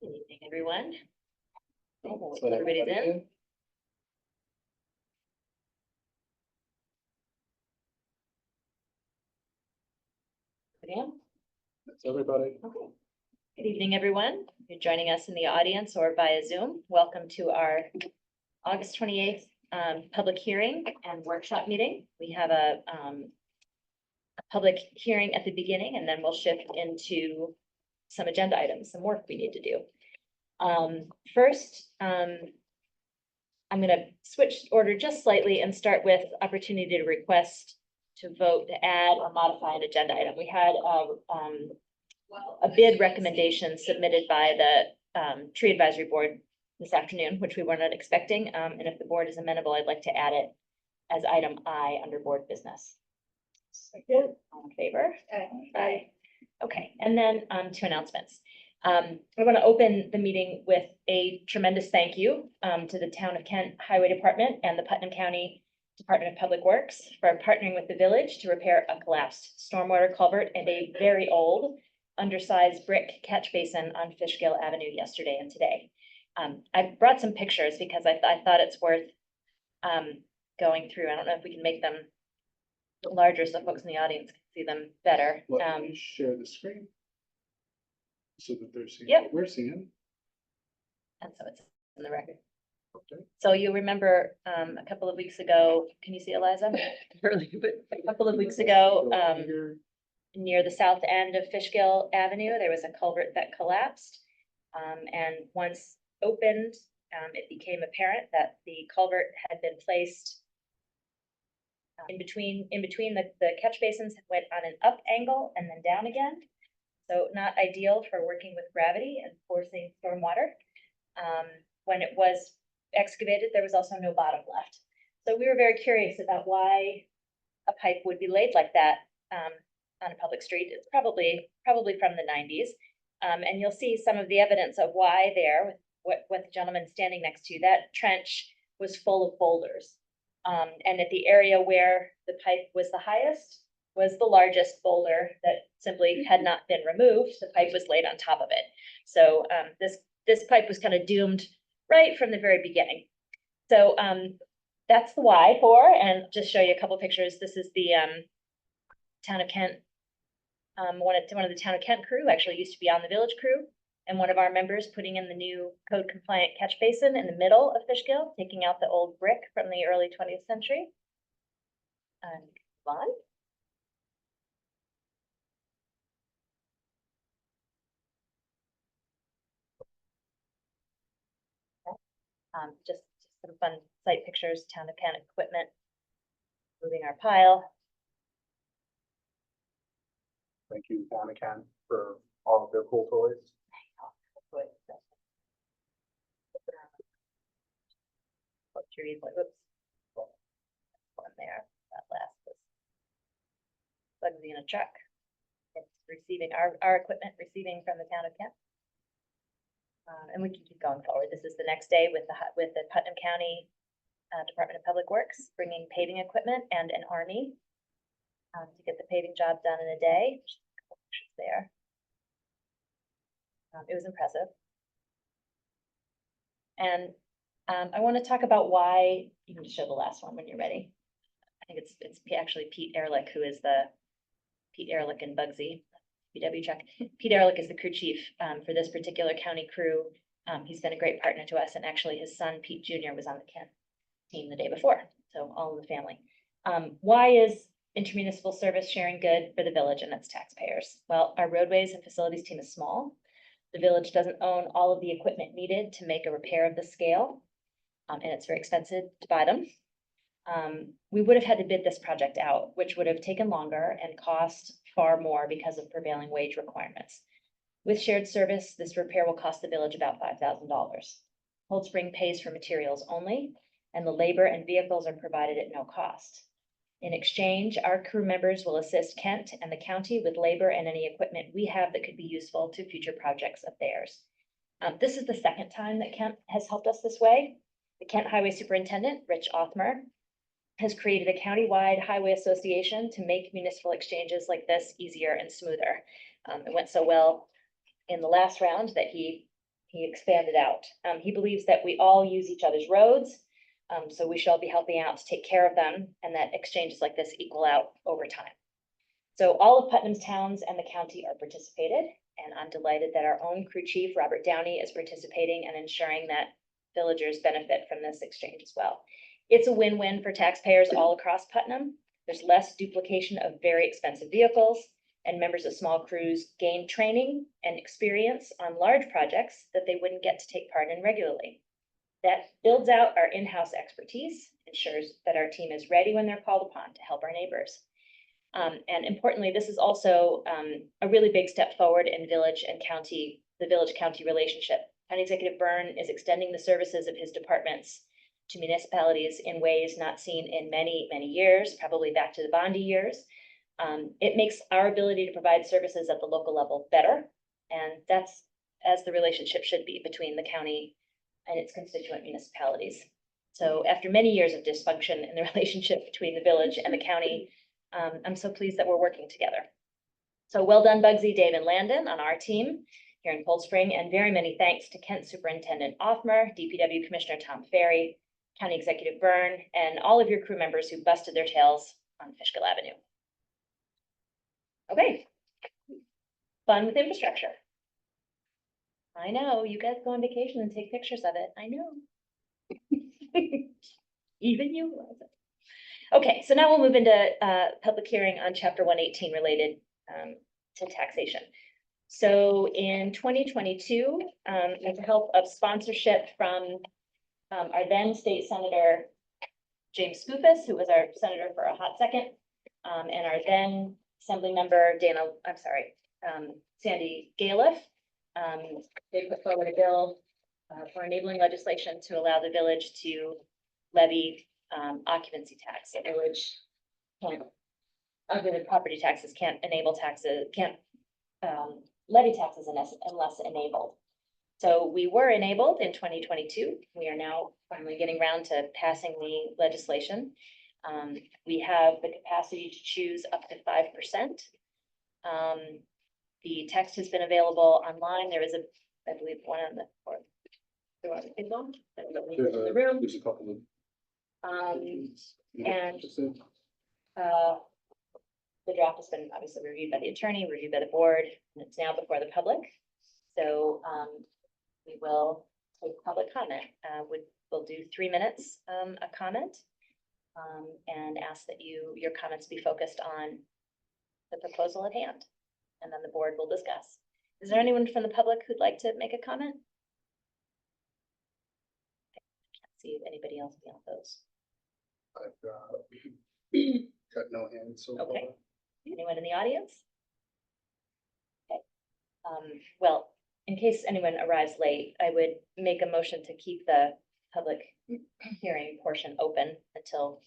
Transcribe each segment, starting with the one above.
Good evening, everyone. Let Everybody's everybody in. Yeah. That's everybody. Okay. Good evening, everyone. If you're joining us in the audience or via Zoom, welcome to our August 28th public hearing and workshop meeting. We have a public hearing at the beginning, and then we'll shift into some agenda items, some work we need to do. First, I'm going to switch order just slightly and start with opportunity to request to vote to add or modify an agenda item. We had a bid recommendation submitted by the Tree Advisory Board this afternoon, which we were not expecting. And if the board is amenable, I'd like to add it as item I under board business. Second. All in favor? Aye. Okay, and then two announcements. I want to open the meeting with a tremendous thank you to the Town of Kent Highway Department and the Putnam County Department of Public Works for partnering with the village to repair a collapsed stormwater culvert and a very old undersized brick catch basin on Fishkill Avenue yesterday and today. I brought some pictures because I thought it's worth going through. I don't know if we can make them larger so folks in the audience can see them better. Let me share the screen. So that they're seeing Yep. what we're seeing. And so it's in the record. Okay. So you remember a couple of weeks ago, can you see Eliza? Early, but a couple of weeks ago, near the south end of Fishkill Avenue, there was a culvert that collapsed. And once opened, it became apparent that the culvert had been placed in between the catch basins, went on an up angle and then down again. So not ideal for working with gravity and forcing stormwater. When it was excavated, there was also no bottom left. So we were very curious about why a pipe would be laid like that on a public street. It's probably from the 90s. And you'll see some of the evidence of why there, with the gentleman standing next to you. That trench was full of boulders. And at the area where the pipe was the highest was the largest boulder that simply had not been removed. The pipe was laid on top of it. So this pipe was kind of doomed right from the very beginning. So that's the why for, and just show you a couple pictures. This is the Town of Kent, one of the Town of Kent crew, actually used to be on the village crew, and one of our members putting in the new code compliant catch basin in the middle of Fishkill, taking out the old brick from the early 20th century. And on. Just some fun site pictures, Town of Kent equipment, moving our pile. Thank you, Town of Kent, for all of their cool toys. Trees, like, oops. One there, that last was Bugsy in a truck. It's receiving our equipment, receiving from the Town of Kent. And we can keep going forward. This is the next day with the Putnam County Department of Public Works, bringing paving equipment and an army to get the paving job done in a day. There. It was impressive. And I want to talk about why. You can just show the last one when you're ready. I think it's actually Pete Ehrlich, who is Pete Ehrlich and Bugsy, PW truck. Pete Ehrlich is the crew chief for this particular county crew. He's been a great partner to us, and actually his son, Pete Jr., was on the Kent team the day before. So all in the family. Why is intermunicipal service sharing good for the village and its taxpayers? Well, our roadways and facilities team is small. The village doesn't own all of the equipment needed to make a repair of the scale, and it's very expensive to buy them. We would have had to bid this project out, which would have taken longer and cost far more because of prevailing wage requirements. With shared service, this repair will cost the village about $5,000. Cold Spring pays for materials only, and the labor and vehicles are provided at no cost. In exchange, our crew members will assist Kent and the county with labor and any equipment we have that could be useful to future projects of theirs. This is the second time that Kent has helped us this way. The Kent Highway Superintendent, Rich Othmer, has created a countywide highway association to make municipal exchanges like this easier and smoother. It went so well in the last round that he he expanded out. He believes that we all use each other's roads, so we should all be helping out to take care of them, and that exchanges like this equal out over time. So all of Putnam's towns and the county are participated, and I'm delighted that our own crew chief, Robert Downey, is participating and ensuring that villagers benefit from this exchange as well. It's a win-win for taxpayers all across Putnam. There's less duplication of very expensive vehicles, and members of small crews gain training and experience on large projects that they wouldn't get to take part in regularly. That builds out our in-house expertise, ensures that our team is ready when they're called upon to help our neighbors. And importantly, this is also a really big step forward in the village-county relationship. County Executive Byrne is extending the services of his departments to municipalities in ways not seen in many, many years, probably back to the Bondi years. It makes our ability to provide services at the local level better, and that's as the relationship should be between the county and its constituent municipalities. So after many years of dysfunction in the relationship between the village and the county, I'm so pleased that we're working together. So well done, Bugsy, Dave, and Landon on our team here in Cold Spring, and very many thanks to Kent Superintendent Offmer, DPW Commissioner Tom Ferry, County Executive Byrne, and all of your crew members who busted their tails on Fishkill Avenue. Okay. Fun with infrastructure. I know, you guys go on vacation and take pictures of it. I know. Even you. Okay, so now we'll move into public hearing on Chapter 118 related to taxation. So in 2022, with the help of sponsorship from our then state senator, James Skoufis, who was our senator for a hot second, and our then assembly member, Sandy Galiff, they put forward a bill for enabling legislation to allow the village to levy occupancy tax. The village can't, other than property taxes, can't levy taxes unless enabled. So we were enabled in 2022. We are now finally getting around to passing the legislation. We have the capacity to choose up to 5%. The text has been available online. There is I believe, one on the fourth. The room. There's a couple of. And the draft has been obviously reviewed by the attorney, reviewed by the board, and it's now before the public. So we will take public comment. We'll do 3 minutes a comment, and ask that your comments be focused on the proposal at hand, and then the board will discuss. Is there anyone from the public who'd like to make a comment? I can't see if anybody else beyond those. I've got no hands so far. Okay. Anyone in the audience? Okay. Well, in case anyone arrives late, I would make a motion to keep the public hearing portion open until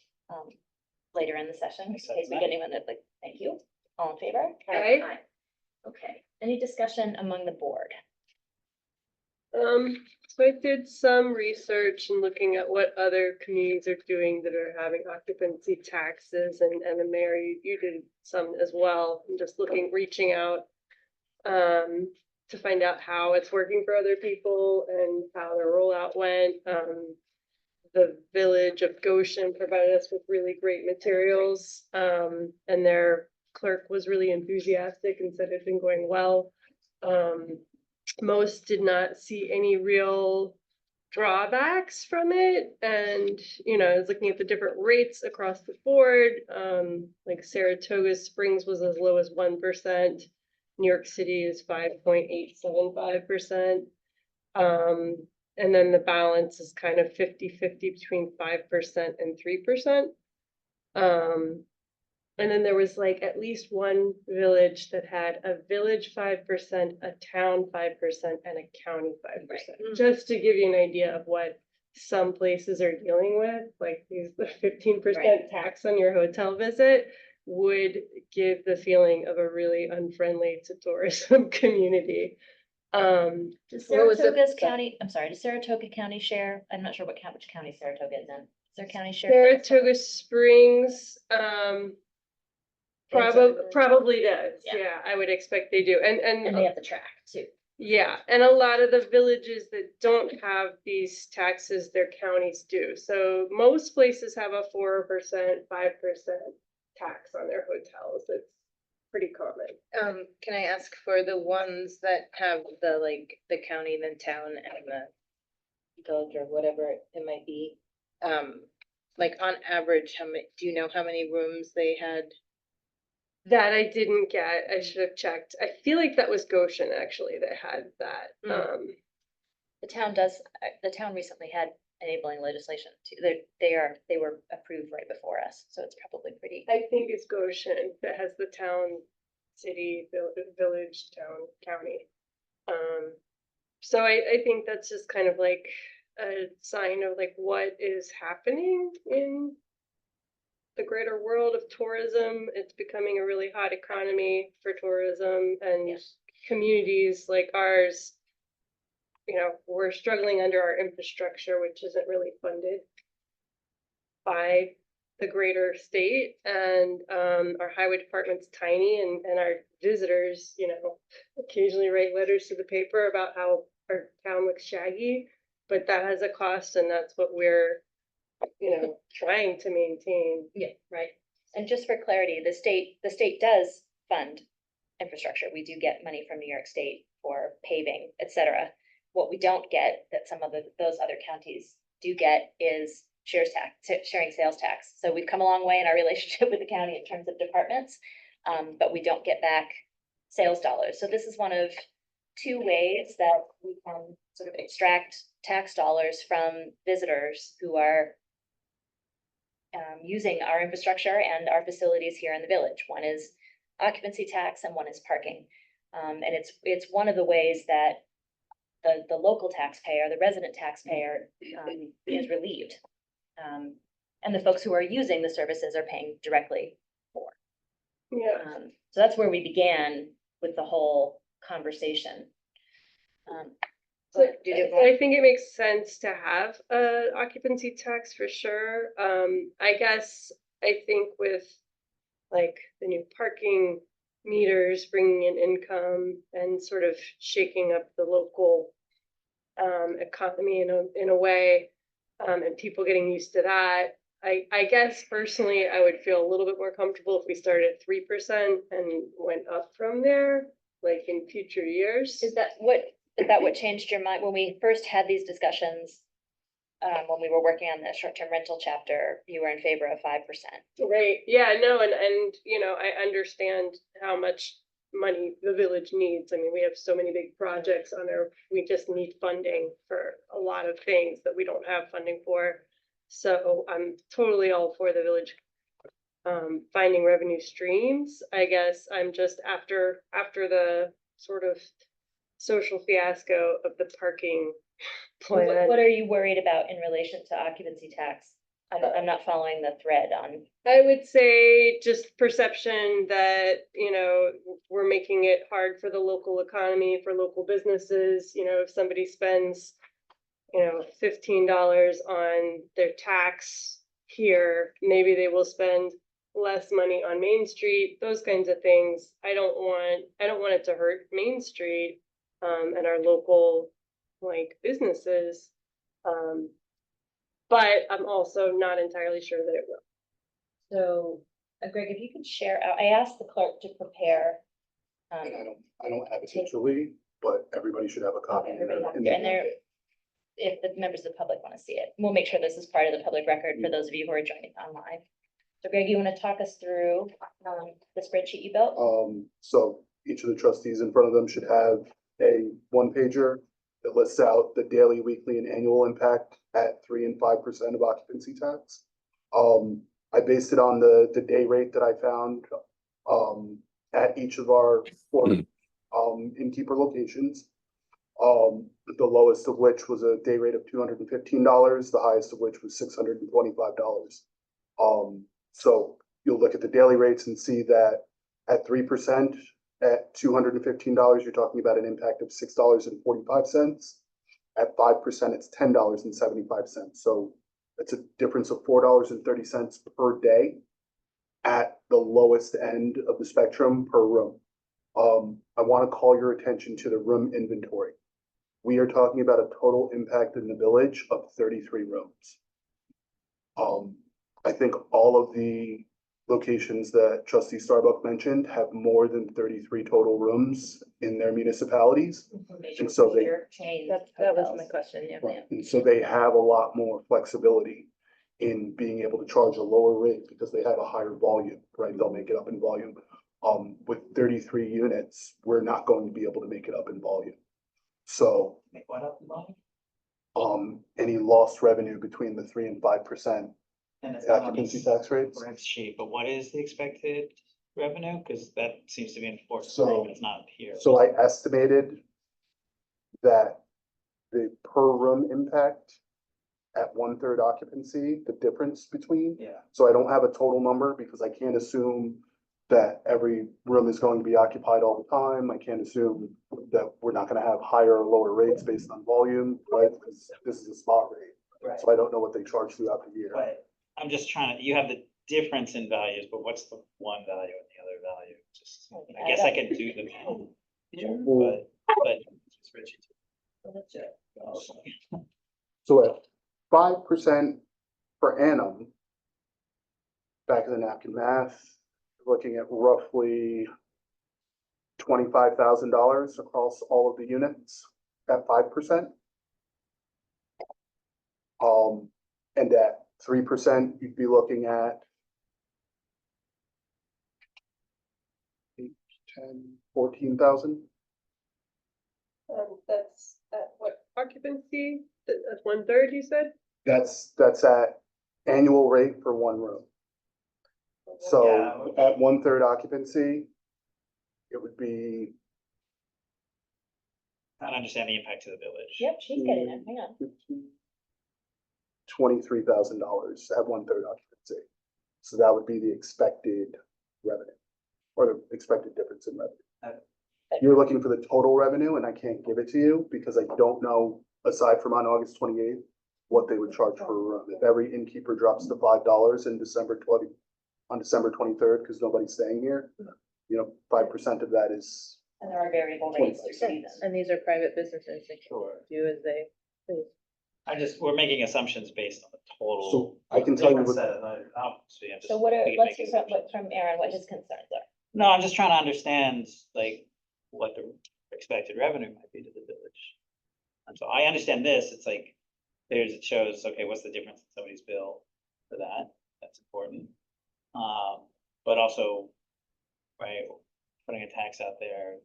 later in the session, in case we get anyone that like, thank you. All in favor? Aye. Aye. Okay, any discussion among the board? So I did some research and looking at what other communities are doing that are having occupancy taxes, and the mayor, you did some as well. And just reaching out to find out how it's working for other people and how their rollout went. The village of Goshen provided us with really great materials, and their clerk was really enthusiastic and said it had been going well. Most did not see any real drawbacks from it. And, I was looking at the different rates across the board. Like Saratoga Springs was as low as 1%. New York City is 5.875%. And then the balance is kind of 50-50 between 5% and 3%. And then there was like at least one village that had a village 5%, a town 5%, and a county 5%. Right. Just to give you an idea of what some places are dealing with, like the 15% Right. tax on your hotel visit would give the feeling of a really unfriendly to tourism community. Does Saratoga's county, I'm sorry, does Saratoga County share? I'm not sure which county Saratoga is in. Is their county share? Saratoga Springs, probably does. Yeah. Yeah, I would expect they do. And they have the track too. Yeah, and a lot of the villages that don't have these taxes, their counties do. So most places have a 4%, 5% tax on their hotels. It's pretty common. Can I ask for the ones that have the, like, the county, the town and the village or whatever it might be? Like on average, how many, do you know how many rooms they had? That I didn't get. I should have checked. I feel like that was Goshen actually that had that. The town recently had enabling legislation too. They were approved right before us, so it's probably pretty. I think it's Goshen that has the town, city, village, town, county. So I think that's just kind of like a sign of like what is happening in the greater world of tourism. It's becoming a really hot economy for tourism, and Yes. communities like ours, you know, we're struggling under our infrastructure, which isn't really funded by the greater state, and our highway department's tiny, and our visitors, you know, occasionally write letters to the paper about how our town looks shaggy, but that has a cost, and that's what we're, you know, trying to maintain. Yeah, right. And just for clarity, the state does fund infrastructure. We do get money from New York State for paving, et cetera. What we don't get that some of those other counties do get is sharing sales tax. So we've come a long way in our relationship with the county in terms of departments, but we don't get back sales dollars. So this is one of two ways that we can sort of extract tax dollars from visitors who are using our infrastructure and our facilities here in the village. One is occupancy tax and one is parking. And it's one of the ways that the local taxpayer, the resident taxpayer, is relieved. And the folks who are using the services are paying directly for. Yeah. So that's where we began with the whole conversation. So I think it makes sense to have a occupancy tax for sure. I guess I think with like the new parking meters bringing in income and sort of shaking up the local economy in a way, and people getting used to that. I guess personally, I would feel a little bit more comfortable if we started at 3% and went up from there, like in future years. Is that what changed your mind when we first had these discussions? When we were working on the short-term rental chapter, you were in favor of 5%. Right, yeah, no, and you know, I understand how much money the village needs. I mean, we have so many big projects on there. We just need funding for a lot of things that we don't have funding for. So I'm totally all for the village finding revenue streams. I guess I'm just after the sort of social fiasco of the parking plan. What are you worried about in relation to occupancy tax? I'm not following the thread on. I would say just perception that, you know, we're making it hard for the local economy, for local businesses. You know, if somebody spends, you know, $15 on their tax here, maybe they will spend less money on Main Street, those kinds of things. I don't want it to hurt Main Street and our local like businesses. But I'm also not entirely sure that it will. So, Greg, if you could share, I asked the clerk to prepare. And I don't have it digitally, but everybody should have a copy. Everybody have it, in their and there, packet. if the members of the public want to see it, we'll make sure this is part of the public record for those of you who are joining online. So Greg, you want to talk us through the spreadsheet you built? So each of the trustees in front of them should have a one pager that lists out the daily, weekly, and annual impact at 3% and 5% of occupancy tax. I based it on the day rate that I found at each of our four innkeeper locations. The lowest of which was a day rate of $215, the highest of which was $625. So you'll look at the daily rates and see that at 3%, at $215, you're talking about an impact of $6.45. At 5%, it's $10.75. So it's a difference of $4.30 per day at the lowest end of the spectrum per room. I want to call your attention to the room inventory. We are talking about a total impact in the village of 33 rooms. I think all of the locations that trustee Starbuck mentioned have more than 33 total rooms in their municipalities. And so they, That was my question, yeah. and so they have a lot more flexibility in being able to charge a lower rate because they have a higher volume, right? They'll make it up in volume. With 33 units, we're not going to be able to make it up in volume. So, Make what up in volume? any lost revenue between the 3% and 5% And it's not on occupancy this tax rates. rent sheet, but what is the expected revenue? Cause that seems to be enforced, So- but it's not here. So I estimated that the per room impact at 1/3 occupancy, the difference between. Yeah, So I don't have a total number because I can't assume that every room is going to be occupied all the time. I can't assume that we're not gonna have higher or lower rates based on volume, right? Because this is a spot rate, right, so I don't know what they charge throughout the year. but I'm just trying to, you have the difference in values, but what's the one value and the other value? Just, I guess I could do the math, but it's Richie. So at 5% per annum, back of the napkin math, looking at roughly $25,000 across all of the units at 5%. And at 3%, you'd be looking at 8, 10, 14,000. That's at what occupancy? That's 1/3, you said? That's at annual rate for one room. So Yeah. at 1/3 occupancy, it would be I don't understand the impact to the village. Yep, she's getting it, hang on. $23,000 at 1/3 occupancy. So that would be the expected revenue or the expected difference in revenue. You're looking for the total revenue and I can't give it to you because I don't know, aside from on August 28th, what they would charge for a room. If every innkeeper drops to $5 in on December 23rd, because nobody's staying here, 5% of that is, And there are variable rates to see them. And these are private businesses, they can Sure. do as they please. We're making assumptions based on the total. so I can tell you difference what, set of the occupancy. I'm just- So we can let's make hear assumptions. from Aaron, what his concerns are. No, I'm just trying to understand, like, what the expected revenue might be to the village. And so I understand this, it's like, it shows, okay, what's the difference in somebody's bill for that? That's important. But also, right, putting a tax out there.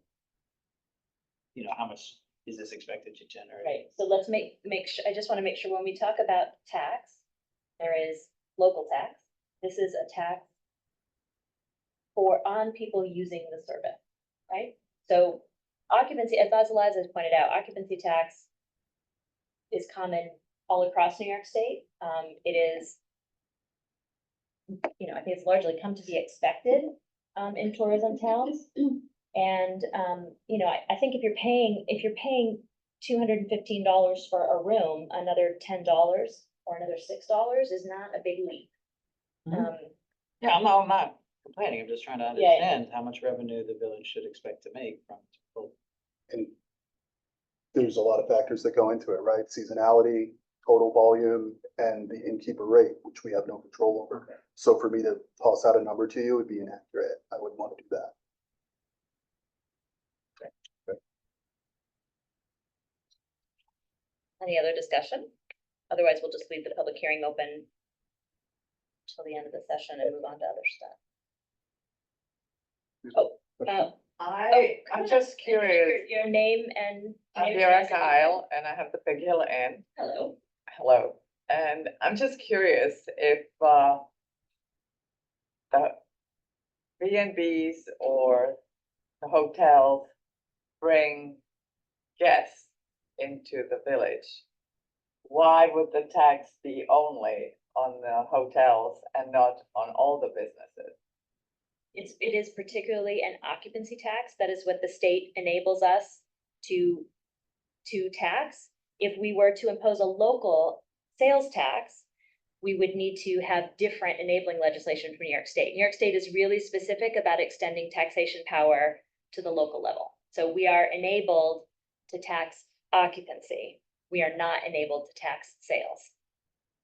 How much is this expected to generate? Right, so let's make sure, I just want to make sure when we talk about tax, there is local tax. This is a tax on people using the service, right? So occupancy, as Eliza has pointed out, occupancy tax is common all across New York State. It is, I think it's largely come to be expected in tourism towns. And, I think if you're paying $215 for a room, another $10 or another $6 is not a big leap. Mhm. Yeah, I'm not complaining, I'm just trying to Yeah. understand how much revenue the village should expect to make from. and there's a lot of factors that go into it, right? Seasonality, total volume, and the innkeeper rate, which we have no control over. So for me to toss out a number to you would be inaccurate. I wouldn't want to do that. Any other discussion? Otherwise, we'll just leave the public hearing open till the end of the session and move on to other stuff. I'm just curious. Your name and. I'm name, Vera address, and- Kyle and I have the Big Hill Inn. Hello. Hello. And I'm just curious if the B&Bs or the hotels bring guests into the village. Why would the tax be only on the hotels and not on all the businesses? It is particularly an occupancy tax. That is what the state enables us to tax. If we were to impose a local sales tax, we would need to have different enabling legislation from New York State. New York State is really specific about extending taxation power to the local level. So we are enabled to tax occupancy. We are not enabled to tax sales.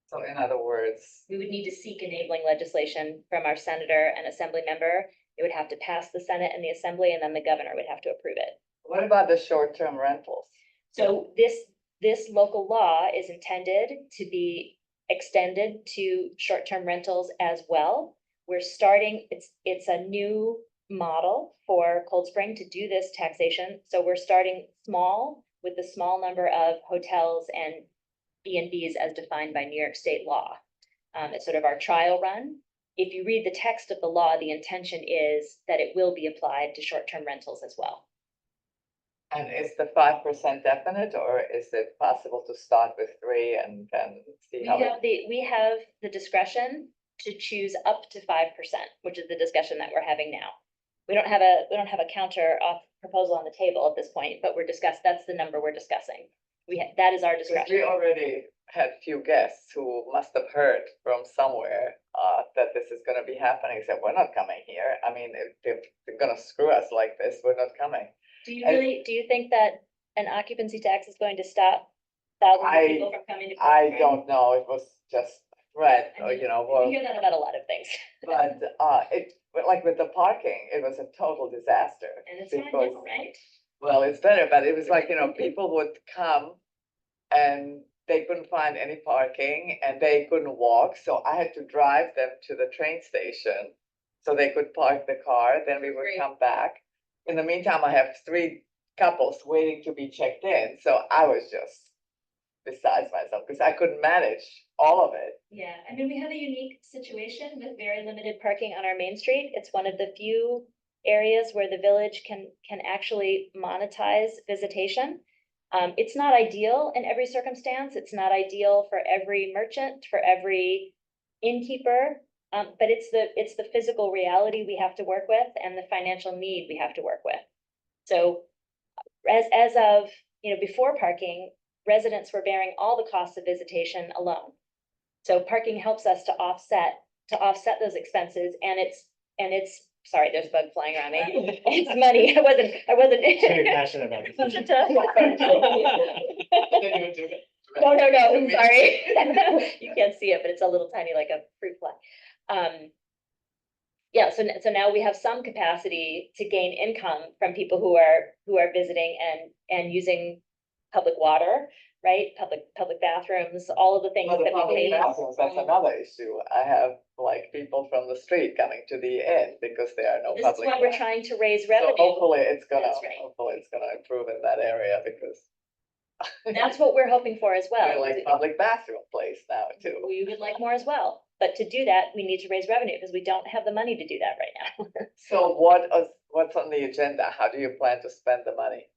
So in other words, We would need to seek enabling legislation from our senator and assembly member. It would have to pass the Senate and the Assembly, and then the governor would have to approve it. what about the short-term rentals? So this local law is intended to be extended to short-term rentals as well. We're starting, it's a new model for Cold Spring to do this taxation. So we're starting small with the small number of hotels and B&Bs as defined by New York State law. It's sort of our trial run. If you read the text of the law, the intention is that it will be applied to short-term rentals as well. And is the 5% definite, or is it possible to start with 3 and then see how? We have the discretion to choose up to 5%, which is the discussion that we're having now. We don't have a counter off proposal on the table at this point, but that's the number we're discussing. That is our Because discretion. we already had few guests who must have heard from somewhere that this is gonna be happening, said, we're not coming here. I mean, if they're gonna screw us like this, we're not coming. Do you think that an occupancy tax is going to stop thousands of people from coming to? Cold I Spring? don't know, it was just a threat, I or, mean, you know, We well, hear that about a lot of things. but like with the parking, it was a total disaster. And it's fine because- now, right? Well, it's better, but it was like, you know, people would come and they couldn't find any parking and they couldn't walk, so I had to drive them to the train station so they could park the car, then we would Great. come back. In the meantime, I have 3 couples waiting to be checked in, so I was just besides myself, because I couldn't manage all of it. Yeah, I mean, we have a unique situation with very limited parking on our main street. It's one of the few areas where the village can actually monetize visitation. It's not ideal in every circumstance. It's not ideal for every merchant, for every innkeeper. But it's the physical reality we have to work with and the financial need we have to work with. So as of, before parking, residents were bearing all the costs of visitation alone. So parking helps us to offset those expenses, and it's, sorry, there's a bug flying around me. It's money. I wasn't. Very passionate about this. No, I'm sorry. You can't see it, but it's a little tiny, like a fruit fly. Yeah, so now we have some capacity to gain income from people who are visiting and using public water, right? Public bathrooms, all of the things Well, the that we public pay. bathrooms, that's another issue. I have like people from the street coming to the inn because there are no This is public. why we're bathrooms. trying to raise So revenue. hopefully it's gonna That's right. improve in that area, because That's what we're hoping for as well. we're like public bathroom place now too. We would like more as well, but to do that, we need to raise revenue because we don't have the money to do that right now. So what's on the agenda? How do you plan to spend the money?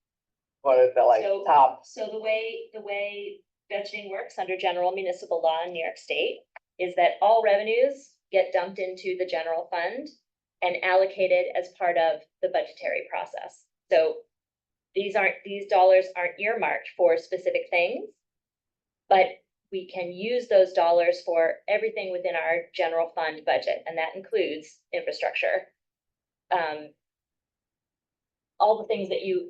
What are the So- top? So the way budgeting works under general municipal law in New York State is that all revenues get dumped into the general fund and allocated as part of the budgetary process. So these dollars aren't earmarked for specific things, but we can use those dollars for everything within our general fund budget, and that includes infrastructure. All the things that you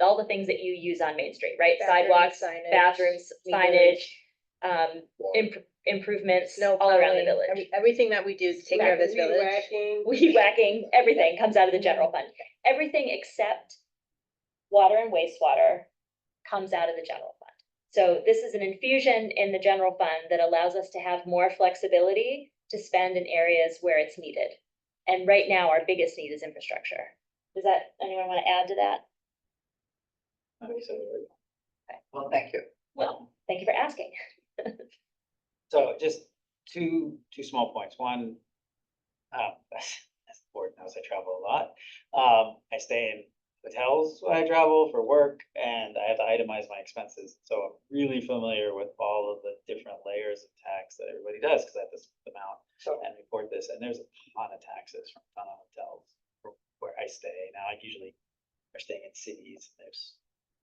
use on Main Street, right? Bathrooms, Sidewalks, signage, bathrooms, signage, improvements Snow all around the plowing, village. everything that we do to take care of this village. Weed whacking, everything comes out of the general fund. Everything except water and wastewater comes out of the general fund. So this is an infusion in the general fund that allows us to have more flexibility to spend in areas where it's needed. And right now, our biggest need is infrastructure. Does anyone want to add to that? Well, thank you. Well, thank you for asking. So just two small points. One, as the board knows, I travel a lot. I stay in hotels when I travel for work, and I have to itemize my expenses. So I'm really familiar with all of the different layers of tax that everybody does, because I have to split them out and report this. And there's a ton of taxes from a ton of hotels where I stay. Now, I usually are staying in cities. There's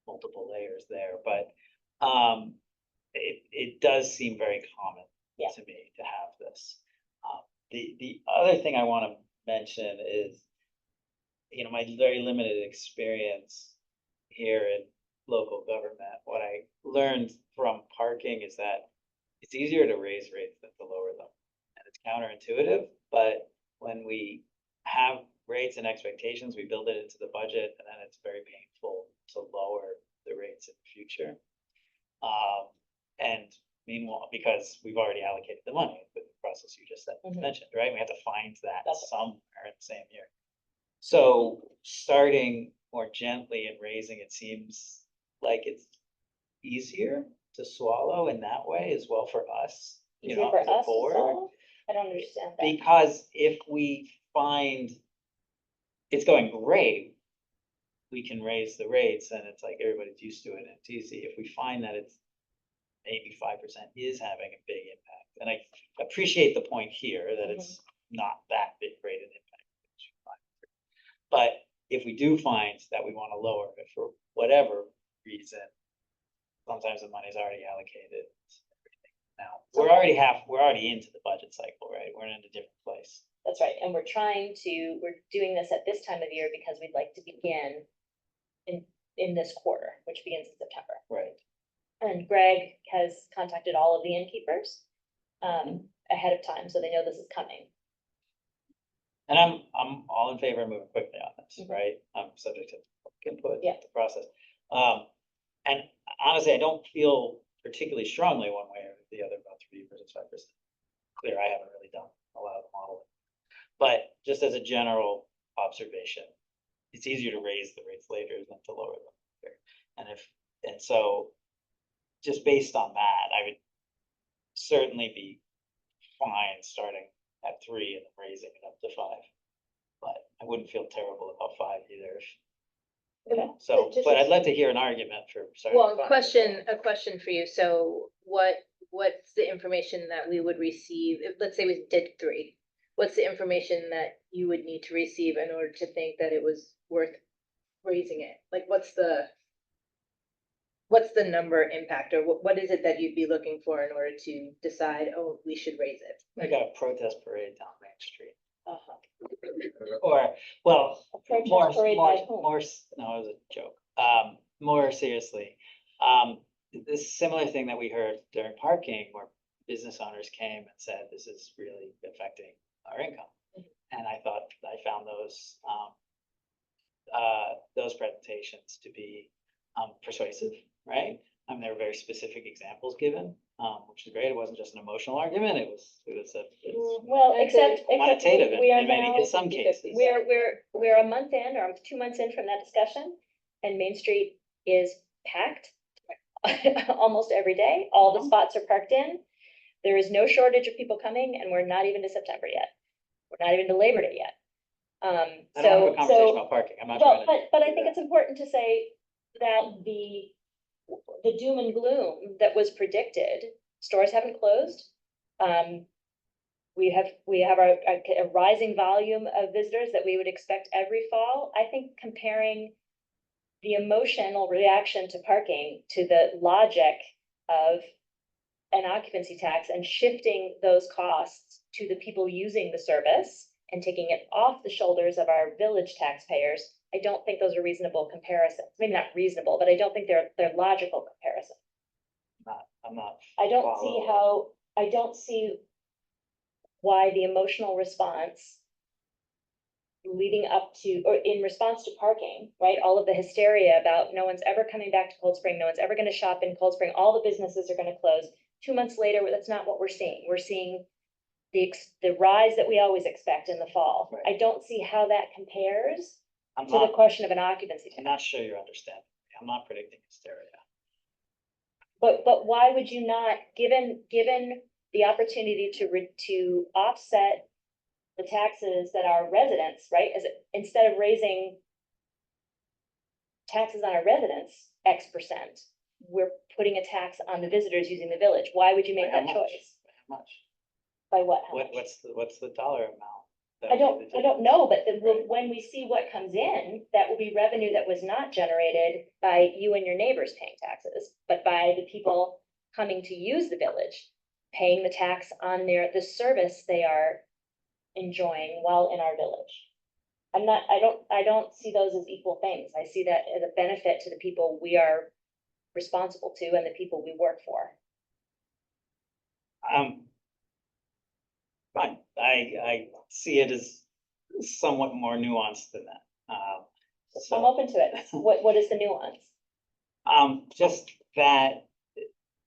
multiple layers there, but it does seem very common Yeah. to me to have this. The other thing I want to mention is my very limited experience here in local government, what I learned from parking is that it's easier to raise rates than to lower them. And it's counterintuitive, but when we have rates and expectations, we build it into the budget, and then it's very painful to lower the rates in the future. And meanwhile, because we've already allocated the money with the process you just Mhm. mentioned, right? We have to find that That's it. somewhere in the same year. So starting more gently and raising it seems like it's easier to swallow in that way as well for us, Easier for as a us to board. solve? I don't understand that. Because if we find it's going great, we can raise the rates and it's like everybody's used to it and it's easy. If we find that it's maybe 5% is having a big impact, and I appreciate the point here that it's not that big great an impact. But if we do find that we want to lower it for whatever reason, sometimes the money's already allocated. Now, we're already into the budget cycle, right? We're in a different place. That's right, and we're doing this at this time of year because we'd like to begin in this quarter, which begins in September. Right. And Greg has contacted all of the innkeepers ahead of time, so they know this is coming. And I'm all in favor of moving quickly on this, Mhm. right? I'm subject to public input, Yeah. the process. And honestly, I don't feel particularly strongly one way or the other about 3 versus 5%. Clear, I haven't really done a lot of the modeling. But just as a general observation, it's easier to raise the rates later than to lower them later. And so just based on that, I would certainly be fine starting at 3 and then raising it up to 5. But I wouldn't feel terrible about 5 either. So, Just but a- I'd like to hear an argument for starting. Well, at 5. a question for you. So what's the information that we would receive? Let's say we did 3. What's the information that you would need to receive in order to think that it was worth raising it? Like, what's the number impact, or what is it that you'd be looking for in order to decide, oh, we should raise it? I got a protest parade down Main Street. Uh-huh. Or, well, A protest more, parade more, by whom? more, no, it was a joke. More seriously, this similar thing that we heard during parking where business owners came and said, this is really affecting our income. And I thought, I found those presentations to be persuasive, right? I mean, there were very specific examples given, which is great. It wasn't just an emotional argument. It was Well, And except quantitative we are in many, now, in some cases. we're a month in, or 2 months in from that discussion, and Main Street is packed almost every day. All the spots are parked in. There is no shortage of people coming, and we're not even to September yet. We're not even to Labor Day yet. I don't have a conversation about parking. I'm not Well, trying to. but I think it's important to say that the doom and gloom that was predicted, stores haven't closed. We have a rising volume of visitors that we would expect every fall. I think comparing the emotional reaction to parking to the logic of an occupancy tax and shifting those costs to the people using the service and taking it off the shoulders of our village taxpayers, I don't think those are reasonable comparisons. Maybe not reasonable, but I don't think they're logical comparisons. I'm not. I don't see why the emotional response leading up to, or in response to parking, right? All of the hysteria about no one's ever coming back to Cold Spring, no one's ever gonna shop in Cold Spring, all the businesses are gonna close. 2 months later, that's not what we're seeing. We're seeing the rise that we always expect in the fall. Right. I don't see how that compares I'm to the not, question of an occupancy I'm tax. not sure you're understanding. I'm not predicting hysteria. But why would you not, given the opportunity to offset the taxes that our residents, right, instead of raising taxes on our residents X%, we're putting a tax on the visitors using the village. Why would you make By how that much? choice? By how much? By what? How much? What's the dollar amount? that I would be the don't know, but when we see what comes in, that will be revenue that was not generated by you and your neighbors paying taxes, but by the people coming to use the village, paying the tax on the service they are enjoying while in our village. I don't see those as equal things. I see that as a benefit to the people we are responsible to and the people we work for. Fine, I see it as somewhat more nuanced than that. I'm So, open to it. What is the nuance? just that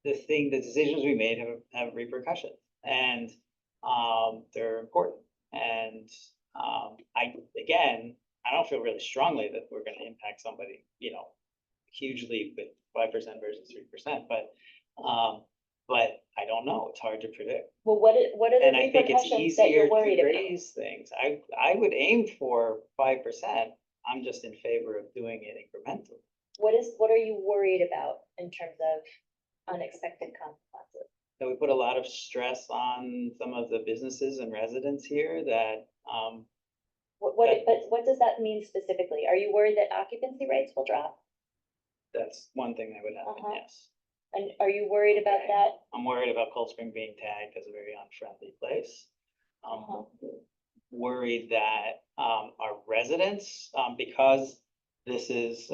the decisions we made have repercussions and, they're important. And, again, I don't feel really strongly that we're gonna impact somebody, hugely with 5% versus 3%, but I don't know, it's hard to predict. Well, what are the And I think it's repercussions that easier you're to worried about? raise things. I would aim for 5%. I'm just in favor of doing it incrementally. What are you worried about in terms of unexpected consequences? So we put a lot of stress on some of the businesses and residents here that, But what does that mean specifically? Are you worried that occupancy rates will drop? that's one thing that would happen, Uh-huh. yes. And are you worried about that? I'm worried about Cold Spring being tagged as a very unfriendly place. Uh-huh. Worried that, our residents, because this is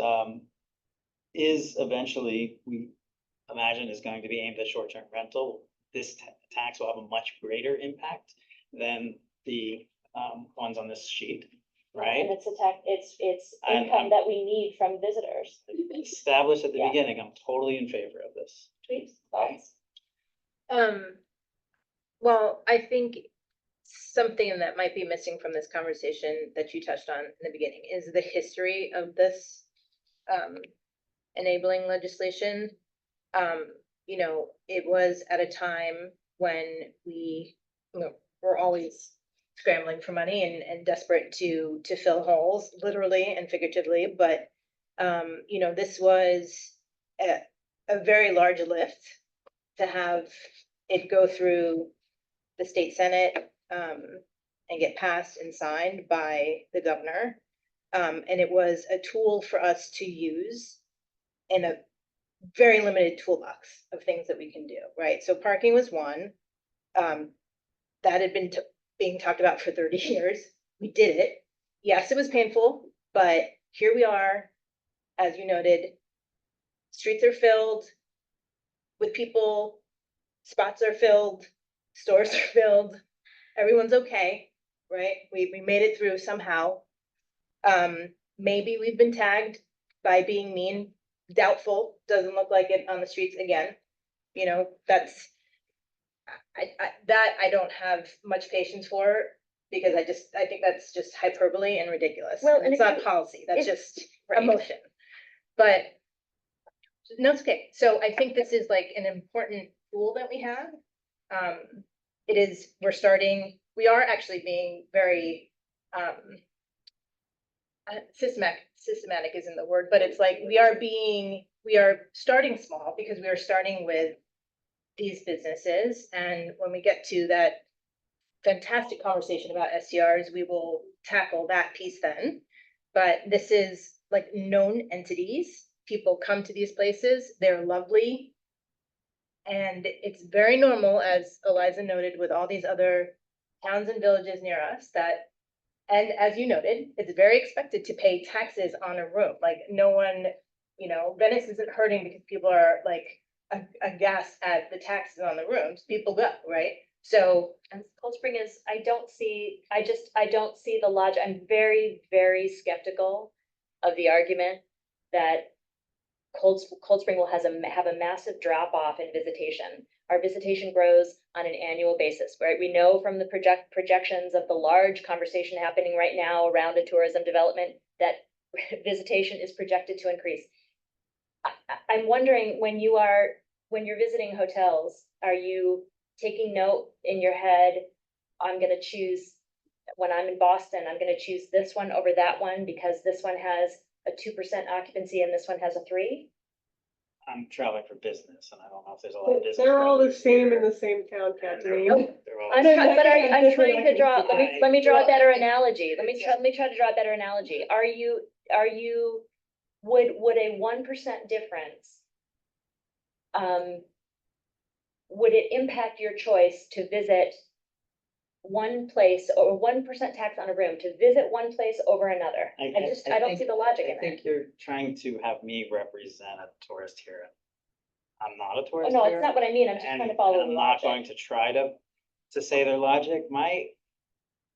eventually, we imagine is going to be aimed at short-term rental, this tax will have a much greater impact than the, ones on this sheet, right? And it's And, income that we need from visitors. Established at the Yeah. beginning, I'm totally in favor of this. Tweets, thoughts? Well, I think something that might be missing from this conversation that you touched on in the beginning is the history of this enabling legislation. It was at a time when we were always scrambling for money and desperate to fill holes, literally and figuratively. But this was a very large lift to have it go through the state senate and get passed and signed by the governor. And it was a tool for us to use in a very limited toolbox of things that we can do, right? So parking was one. That had been being talked about for 30 years. We did it. Yes, it was painful, but here we are. As you noted, streets are filled with people, spots are filled, stores are filled, everyone's okay, right? We made it through somehow. Maybe we've been tagged by being mean, doubtful, doesn't look like it on the streets again. That's, I don't have much patience for, because I think that's just hyperbole and ridiculous. Well, And and it's if not you- policy, that's if- just right. emotion. But no, it's okay. So I think this is like an important tool that we have. We are actually being very systematic isn't the word, but it's like we are starting small because we are starting with these businesses. And when we get to that fantastic conversation about STRs, we will tackle that piece then. But this is like known entities. People come to these places, they're lovely. And it's very normal, as Eliza noted, with all these other towns and villages near us and as you noted, it's very expected to pay taxes on a room. Like no one, Venice isn't hurting because people are like aghast at the taxes on the rooms. People go, right? So, And Cold Spring is, I don't see the logic. I'm very, very skeptical of the argument that Cold Spring will have a massive drop off in visitation. Our visitation grows on an annual basis, right? We know from the projections of the large conversation happening right now around a tourism development that visitation is projected to increase. I'm wondering, when you're visiting hotels, are you taking note in your head, when I'm in Boston, I'm gonna choose this one over that one because this one has a 2% occupancy and this one has a 3%? I'm traveling for business and I don't know if there's a lot of business. They're all the travelers same here. in the same town, Kathleen. They're all- I don't know, but I I'm think trying to draw, different let me draw a better analogy. Let me try to draw a better analogy. Would a 1% difference, would it impact your choice to visit one place or 1% tax on a room to visit one place over another. I don't see the logic I in that. think you're trying to have me represent a tourist here. I'm not a Oh, tourist no, here. it's not what I mean. I'm just trying to follow And the I'm not logic. going to try to say their logic.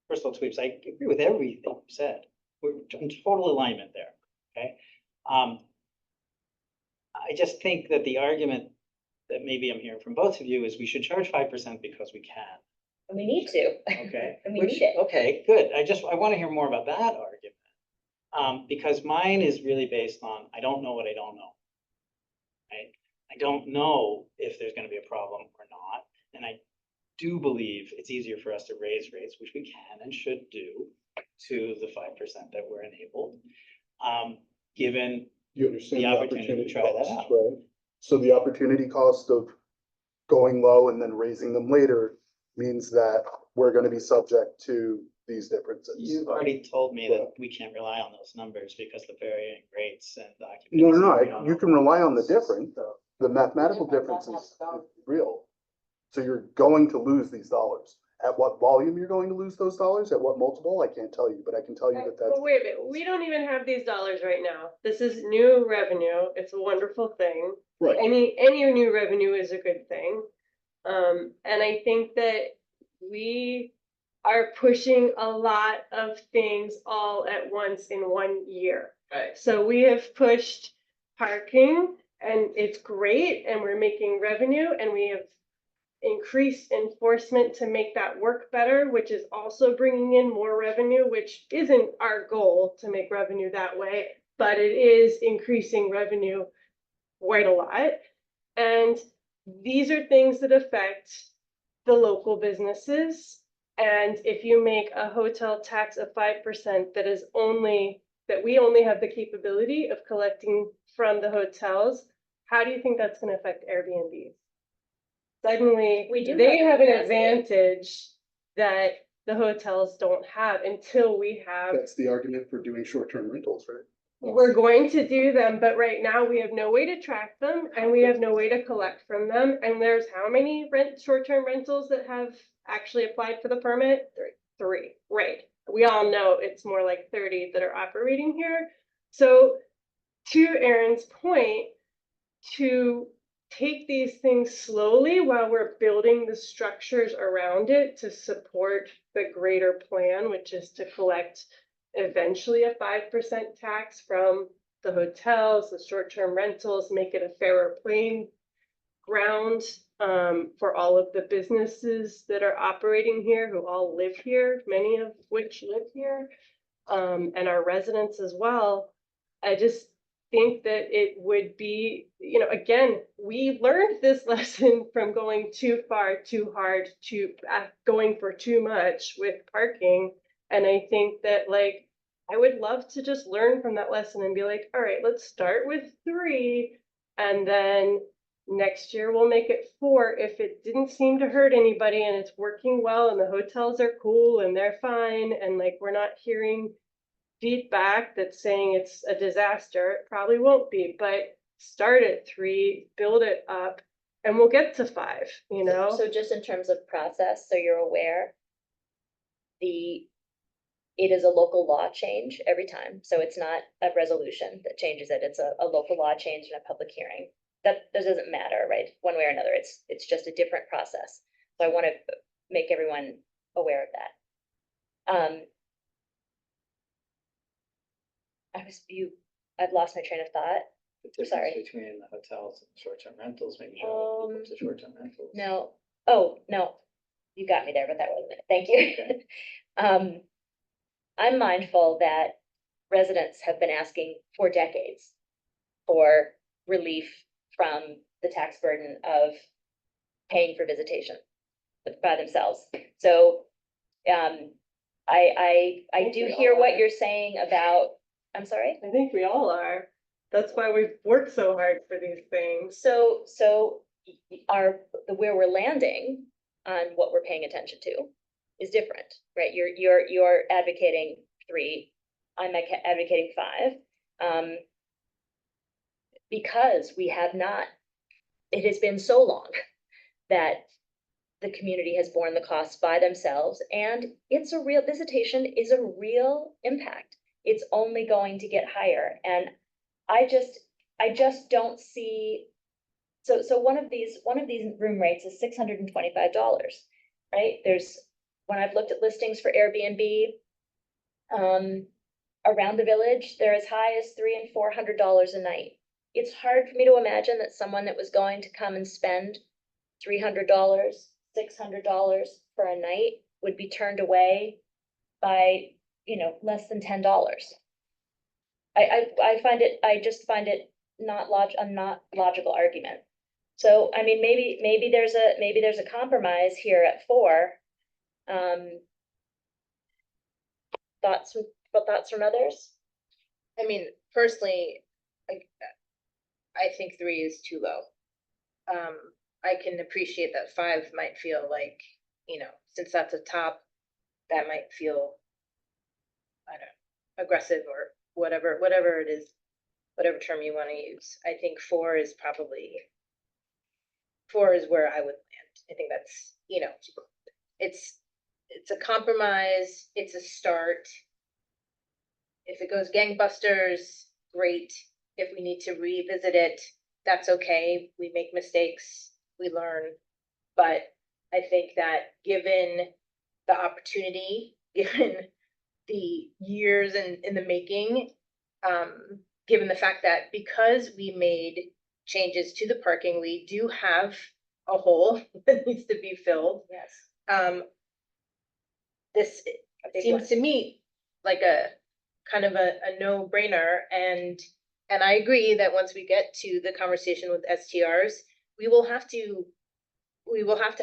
First of all, Tweeps, I agree with everything you said. We're in total alignment there, okay? I just think that the argument that maybe I'm hearing from both of you is we should charge 5% because we can, And we need to. okay? And we Which- need it. Okay, good. I want to hear more about that argument. Because mine is really based on, I don't know what I don't know. Right? I don't know if there's gonna be a problem or not, and I do believe it's easier for us to raise rates, which we can and should do, to the 5% that we're enabled. Given, You understand The the opportunity to opportunity try that cost, out. right? So the opportunity cost of going low and then raising them later means that we're gonna be subject to these differences. you've already told me that Right. we can't rely on those numbers because the varying rates and the occupancy. No, no, we no, don't you know. can rely on the difference, the mathematical difference is real. So you're going to lose these dollars. At what volume you're going to lose those dollars, at what multiple, I can't tell you, but I can tell you that that's. But wait a minute, we don't even have these dollars right now. This is new revenue. It's a wonderful thing. Right. Any new revenue is a good thing. And I think that we are pushing a lot of things all at once in 1 year. Right. So we have pushed parking and it's great and we're making revenue and we have increased enforcement to make that work better, which is also bringing in more revenue, which isn't our goal to make revenue that way, but it is increasing revenue quite a lot. And these are things that affect the local businesses. And if you make a hotel tax of 5% that we only have the capability of collecting from the hotels, how do you think that's gonna affect Airbnbs? Suddenly, We do they have have an capacity. advantage that the hotels don't have until we have. That's the argument for doing short-term rentals, right? We're going to do them, but right now we have no way to track them and we have no way to collect from them. And there's how many short-term rentals that have actually applied for the permit? Three, right? We all know it's more like 30 that are operating here. So to Erin's point, to take these things slowly while we're building the structures around it to support the greater plan, which is to collect eventually a 5% tax from the hotels, the short-term rentals, make it a fairer playing ground for all of the businesses that are operating here, who all live here, many of which live here, and our residents as well. I just think that it would be, again, we learned this lesson from going too far, too hard, going for too much with parking. And I think that I would love to just learn from that lesson and be like, all right, let's start with 3 and then next year we'll make it 4 if it didn't seem to hurt anybody and it's working well and the hotels are cool and they're fine and we're not hearing feedback that's saying it's a disaster. It probably won't be, but start at 3, build it up, and we'll get to 5, So just in terms of process, so you're aware, it is a local law change every time, so it's not a resolution that changes it, it's a local law change in a public hearing. That doesn't matter, right, one way or another, it's just a different process. So I want to make everyone aware of that. I've lost my train of thought. The difference Sorry. between the hotels and short-term rentals, maybe show people to short-term rentals. No, no, you got me there, but that wasn't it, thank you. I'm mindful that residents have been asking for decades for relief from the tax burden of paying for visitation by themselves. So, I do hear what you're saying about, I'm sorry? I think we all are. That's why we've worked so hard for these things. So where we're landing on what we're paying attention to is different, right? You're advocating 3, I'm advocating 5. Because we have not, it has been so long that the community has borne the costs by themselves, and visitation is a real impact. It's only going to get higher, and I just don't see, so one of these room rates is $625, right? When I've looked at listings for Airbnb, around the village, they're as high as $300 and $400 a night. It's hard for me to imagine that someone that was going to come and spend $300, $600 for a night would be turned away by, less than $10. I just find it a not logical argument. So, I mean, maybe there's a compromise here at 4. Thoughts from others? I mean, personally, I think 3 is too low. I can appreciate that 5 might feel like, since that's a top, that might feel, I don't know, aggressive or whatever it is, whatever term you want to use. I think 4 is where I would land. I think that's, it's a compromise, it's a start. If it goes gangbusters, great. If we need to revisit it, that's okay. We make mistakes, we learn. But I think that given the opportunity, given the years in the making, given the fact that because we made changes to the parking, we do have a hole that needs to be filled. Yes. This seems to me like a kind of a no-brainer, and I agree that once we get to the conversation with STRs, we will have to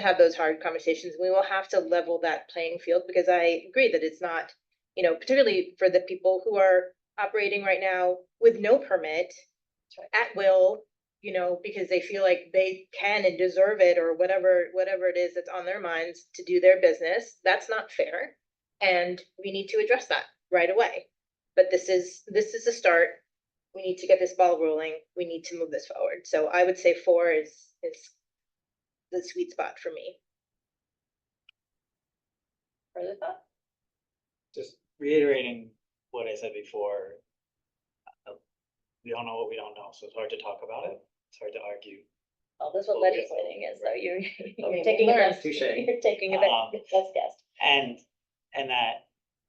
have those hard conversations. We will have to level that playing field, because I agree that it's not, particularly for the people who are operating right now with no permit at will, because they feel like they can and deserve it, or whatever it is that's on their minds to do their business. That's not fair. And we need to address that right away. But this is a start. We need to get this ball rolling. We need to move this forward. So I would say 4 is the sweet spot for me. Further thought? Just reiterating what I said before. We don't know what we don't know, so it's hard to talk about it. It's hard to argue. Well, that's what Oh, yeah. legislating is, though. You're mean, taking a learn, best, touche. you're taking a Um, best guess. And that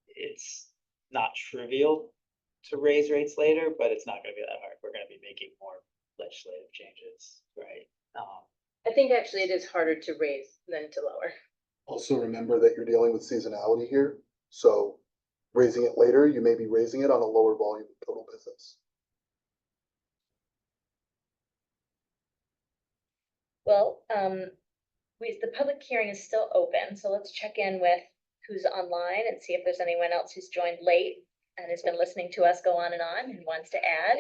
it's not trivial to raise rates later, but it's not gonna be that hard. We're gonna be making more legislative changes, right? I think actually it is harder to raise than to lower. Also remember that you're dealing with seasonality here, so raising it later, you may be raising it on a lower volume of total business. Well, the public hearing is still open, so let's check in with who's online and see if there's anyone else who's joined late and has been listening to us go on and wants to add.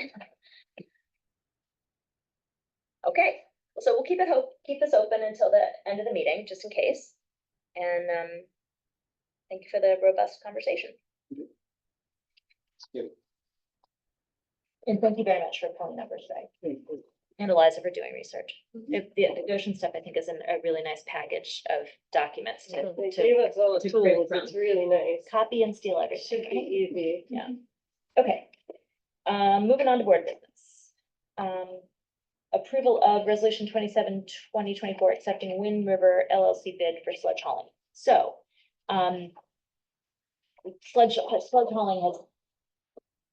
Okay, so we'll keep this open until the end of the meeting, just in case. And thank you for the robust conversation. Yeah. And thank you very much for pulling numbers today. And Eliza for doing research. The Goshen stuff, I think, is a really nice package of documents to They gave us all the to pull tools. from. It's really nice. copy and steal everything. Should be easy. Yeah. Okay. Moving on to board business. Approval of resolution 27/2024 accepting Wind River LLC bid for sludge hauling. So, sludge hauling has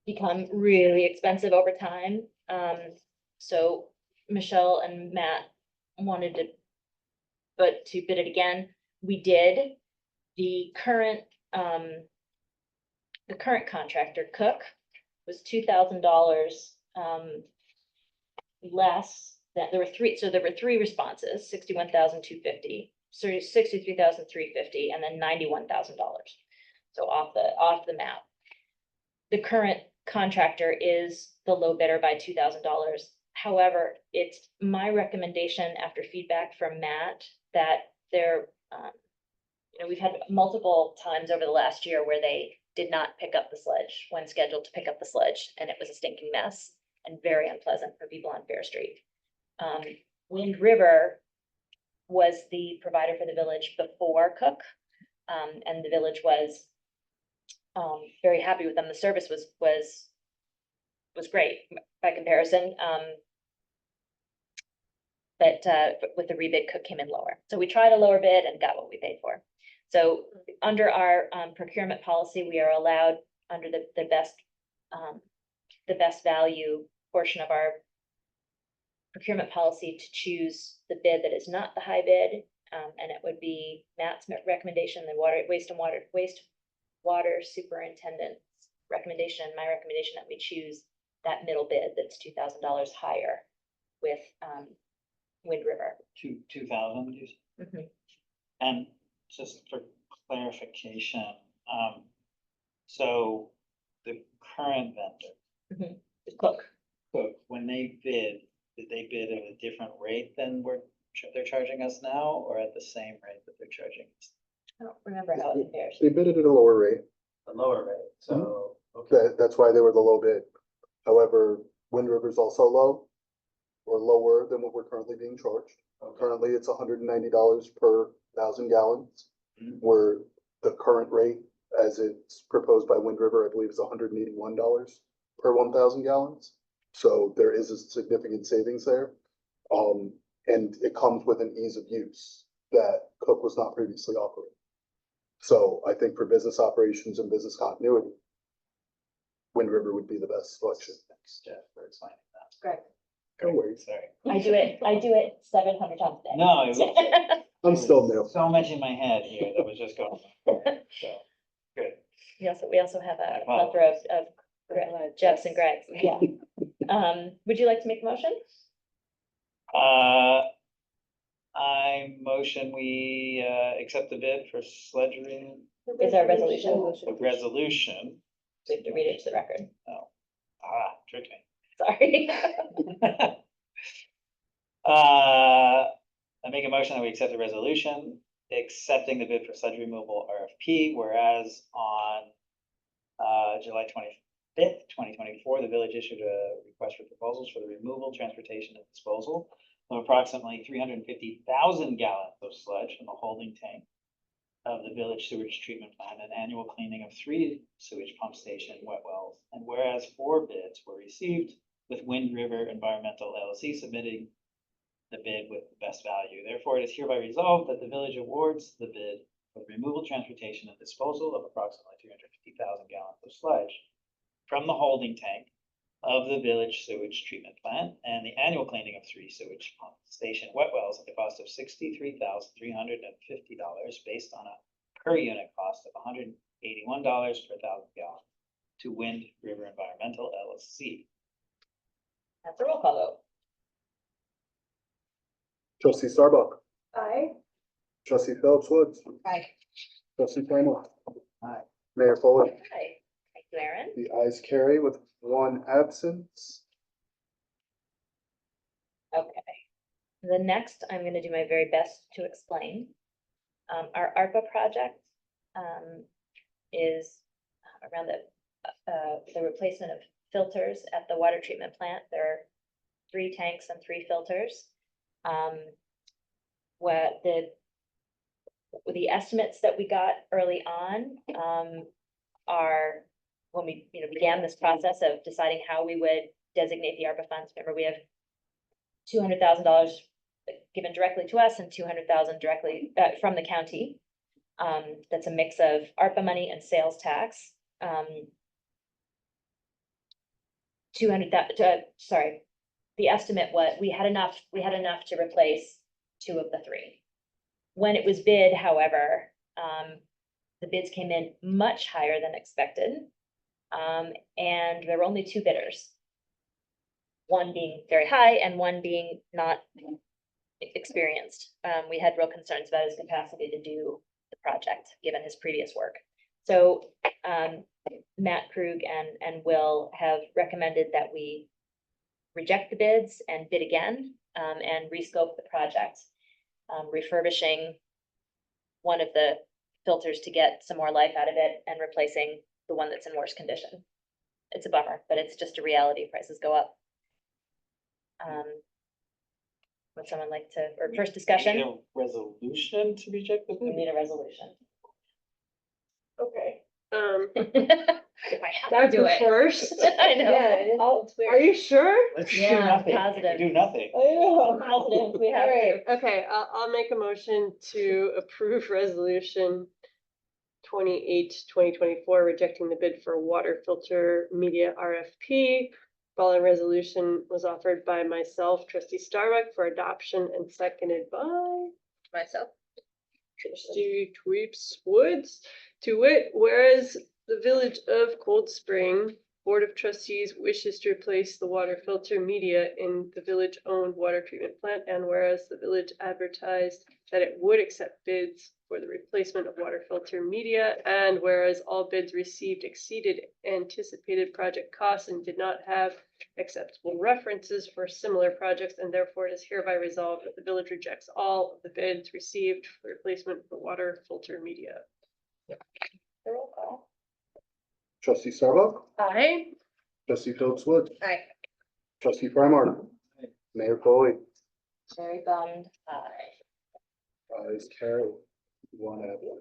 become really expensive over time. So Michelle and Matt wanted to bid it again. We did. The current contractor, Cook, was $2,000 less than, there were three responses, 61,250, so 63,350, and then $91,000. So off the map. The current contractor is the low bidder by $2,000. However, it's my recommendation after feedback from Matt that we've had multiple times over the last year where they did not pick up the sledge when scheduled to pick up the sledge, and it was a stinking mess and very unpleasant for people on Fair Street. Wind River was the provider for the village before Cook. And the village was very happy with them. The service was great by comparison. But with the rebid, Cook came in lower. So we tried a lower bid and got what we paid for. So under our procurement policy, we are allowed under the best value portion of our procurement policy to choose the bid that is not the high bid. And it would be Matt's recommendation, the wastewater superintendent's recommendation, and my recommendation that we choose that middle bid that's $2,000 higher with Wind River. 2,000, you said? Mhm. And just for clarification, so the current vendor, Cook. Cook, when they bid, did they bid at a different rate than they're charging us now, or at the same rate that they're charging us? I don't remember how it compares. They bid it at a lower rate. A lower rate, so, That's why they were the low bid. However, Wind River's also low or lower than what we're currently being charged. Currently, it's $190 per 1,000 gallons, Mhm. where the current rate, as it's proposed by Wind River, I believe is $181 per 1,000 gallons. So there is a significant savings there. And it comes with an ease of use that Cook was not previously offering. So I think for business operations and business continuity, Wind River would be the best selection. Thanks, Jeff, for explaining that. Great. No worries. Sorry. I do it 700 times a day. No, it was. I'm still new. So much in my head here that was just going, so, good. We also have a Wow. plethora of Jeffs and Gregs, yeah. Would you like to make a motion? I motion we, accept the bid for sledging, Is our resolution? the resolution. We have to read it to the record. Tricked me. Sorry. I make a motion that we accept the resolution, accepting the bid for sludge removal RFP, whereas on July 25th, 2024, the village issued a request for proposals for the removal, transportation, and disposal of approximately 350,000 gallons of sludge from the holding tank of the village sewage treatment plant, and annual cleaning of 3 sewage pump station wet wells. And whereas 4 bids were received, with Wind River Environmental LLC submitting the bid with the best value. Therefore, it is hereby resolved that the village awards the bid for the removal, transportation, and disposal of approximately 350,000 gallons of sludge from the holding tank of the village sewage treatment plant, and the annual cleaning of 3 sewage pump station wet wells at the cost of $63,350, based on a per unit cost of $181 per 1,000 gallons, to Wind River Environmental LLC. That's a roll call vote. Trustee Starbuck, Aye. trustee Phillips Woods, Aye. trustee Kramer. Aye. Mayor Foley. Hi, thank you, Aaron. The ayes carry with 1 absence. Okay. The next, I'm gonna do my very best to explain. Our ARPA project, is around the replacement of filters at the water treatment plant. There are 3 tanks and 3 filters. What the estimates that we got early on, are when we, began this process of deciding how we would designate the ARPA funds. Remember, we have $200,000 given directly to us and 200,000 directly from the county. That's a mix of ARPA money and sales tax. The estimate was we had enough to replace 2 of the 3. When it was bid, however, the bids came in much higher than expected. And there were only 2 bidders. One being very high and one being not experienced. We had real concerns about his capacity to do the project, given his previous work. So Matt Krug and Will have recommended that we reject the bids and bid again, and rescope the project, refurbishing one of the filters to get some more life out of it and replacing the one that's in worse condition. It's a bummer, but it's just a reality. Prices go up. Would someone like to, or first Need discussion? a resolution to reject the We bid? need a resolution. Okay. If I have to That's do the it. first. I know. Yeah, it is. Oh, it's Are weird. you sure? Let's do Yeah, nothing. positive. Do nothing. I know. Positive, we have to. Alright, okay, I'll make a motion to approve resolution 2024, rejecting the bid for water filter media RFP. Following resolution was offered by myself, trustee Starbuck, for adoption and seconded by Myself. trustee Tweeps Woods. To wit, whereas the village of Cold Spring Board of Trustees wishes to replace the water filter media in the village-owned water treatment plant, and whereas the village advertised that it would accept bids for the replacement of water filter media, and whereas all bids received exceeded anticipated project costs and did not have acceptable references for similar projects, and therefore it is hereby resolved that the village rejects all of the bids received for replacement for water filter media. Roll call. Trustee Starbuck, Aye. trustee Phillips Woods, Aye. trustee Freimark, Mayor Foley, Very bummed. Aye. ayes carried. One absent.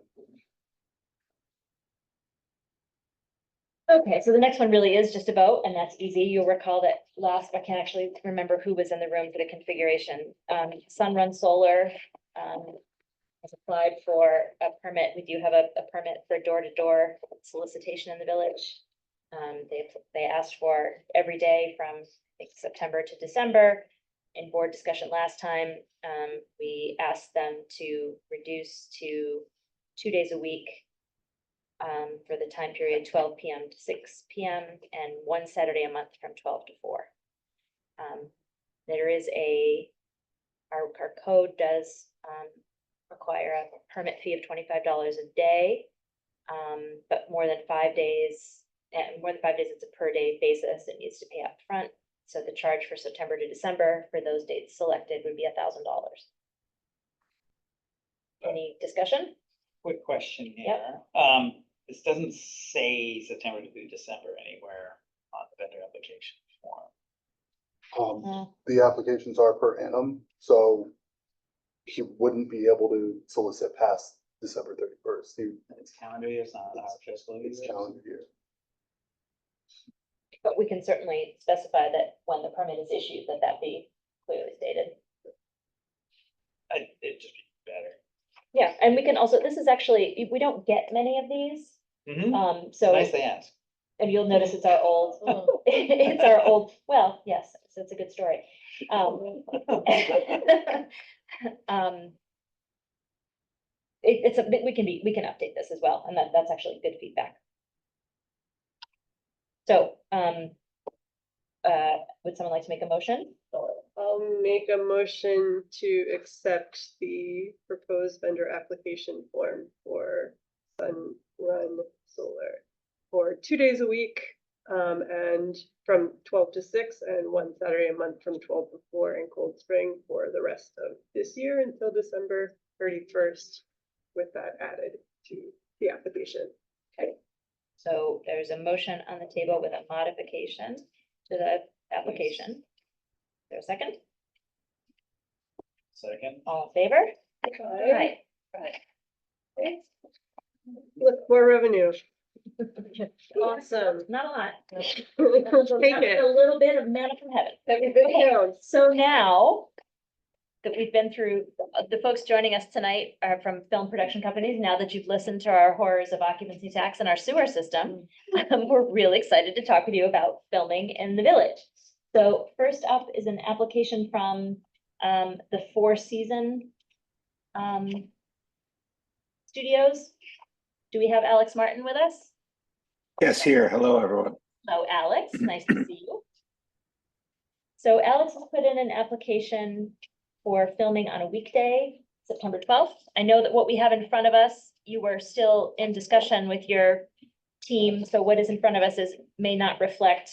Okay, so the next one really is just a vote, and that's easy. You'll recall that last, I can't actually remember who was in the room for the configuration. Sunrun Solar, has applied for a permit. We do have a permit for door-to-door solicitation in the village. They asked for every day from, I think, September to December. In board discussion last time, we asked them to reduce to 2 days a week for the time period 12 PM to 6 PM and one Saturday a month from 12 to 4. There is our code does require a permit fee of $25 a day. But more than 5 days, it's a per day basis. It needs to pay up front. So the charge for September to December for those dates selected would be $1,000. Any discussion? Quick question Yep. here. This doesn't say September to December anywhere on the vendor application form. The applications are per annum, so he wouldn't be able to solicit past December 31st. It's calendar year, it's not our fiscal year. It's calendar year. But we can certainly specify that when the permit is issued, that be clearly stated. It'd just be better. Yeah, and we can also, this is actually, we don't get many of these. So, Nice they ask. and you'll notice it's our old, it's our old, well, yes, so it's a good story. We can update this as well, and that's actually good feedback. So, would someone like to make a motion? I'll make a motion to accept the proposed vendor application form for Sunrun Solar for 2 days a week, and from 12 to 6, and one Saturday a month from 12 to 4 in Cold Spring for the rest of this year until December 31st, with that added to the application. So there's a motion on the table with a modification to the application. Is there a second? Second. All in favor? Aye. Aye. Look, more revenue. Awesome. Not a lot. Take Just it. a little bit of manna from heaven. Everything counts. So now that we've been through, the folks joining us tonight are from film production companies. Now that you've listened to our horrors of occupancy tax and our sewer system, we're really excited to talk with you about filming in the village. So first up is an application from the Four Season Studios. Do we have Alex Martin with us? Yes, here. Hello, everyone. Hello, Alex. Nice to see you. So Alex has put in an application for filming on a weekday, September 12th. I know that what we have in front of us, you were still in discussion with your team. So what is in front of us may not reflect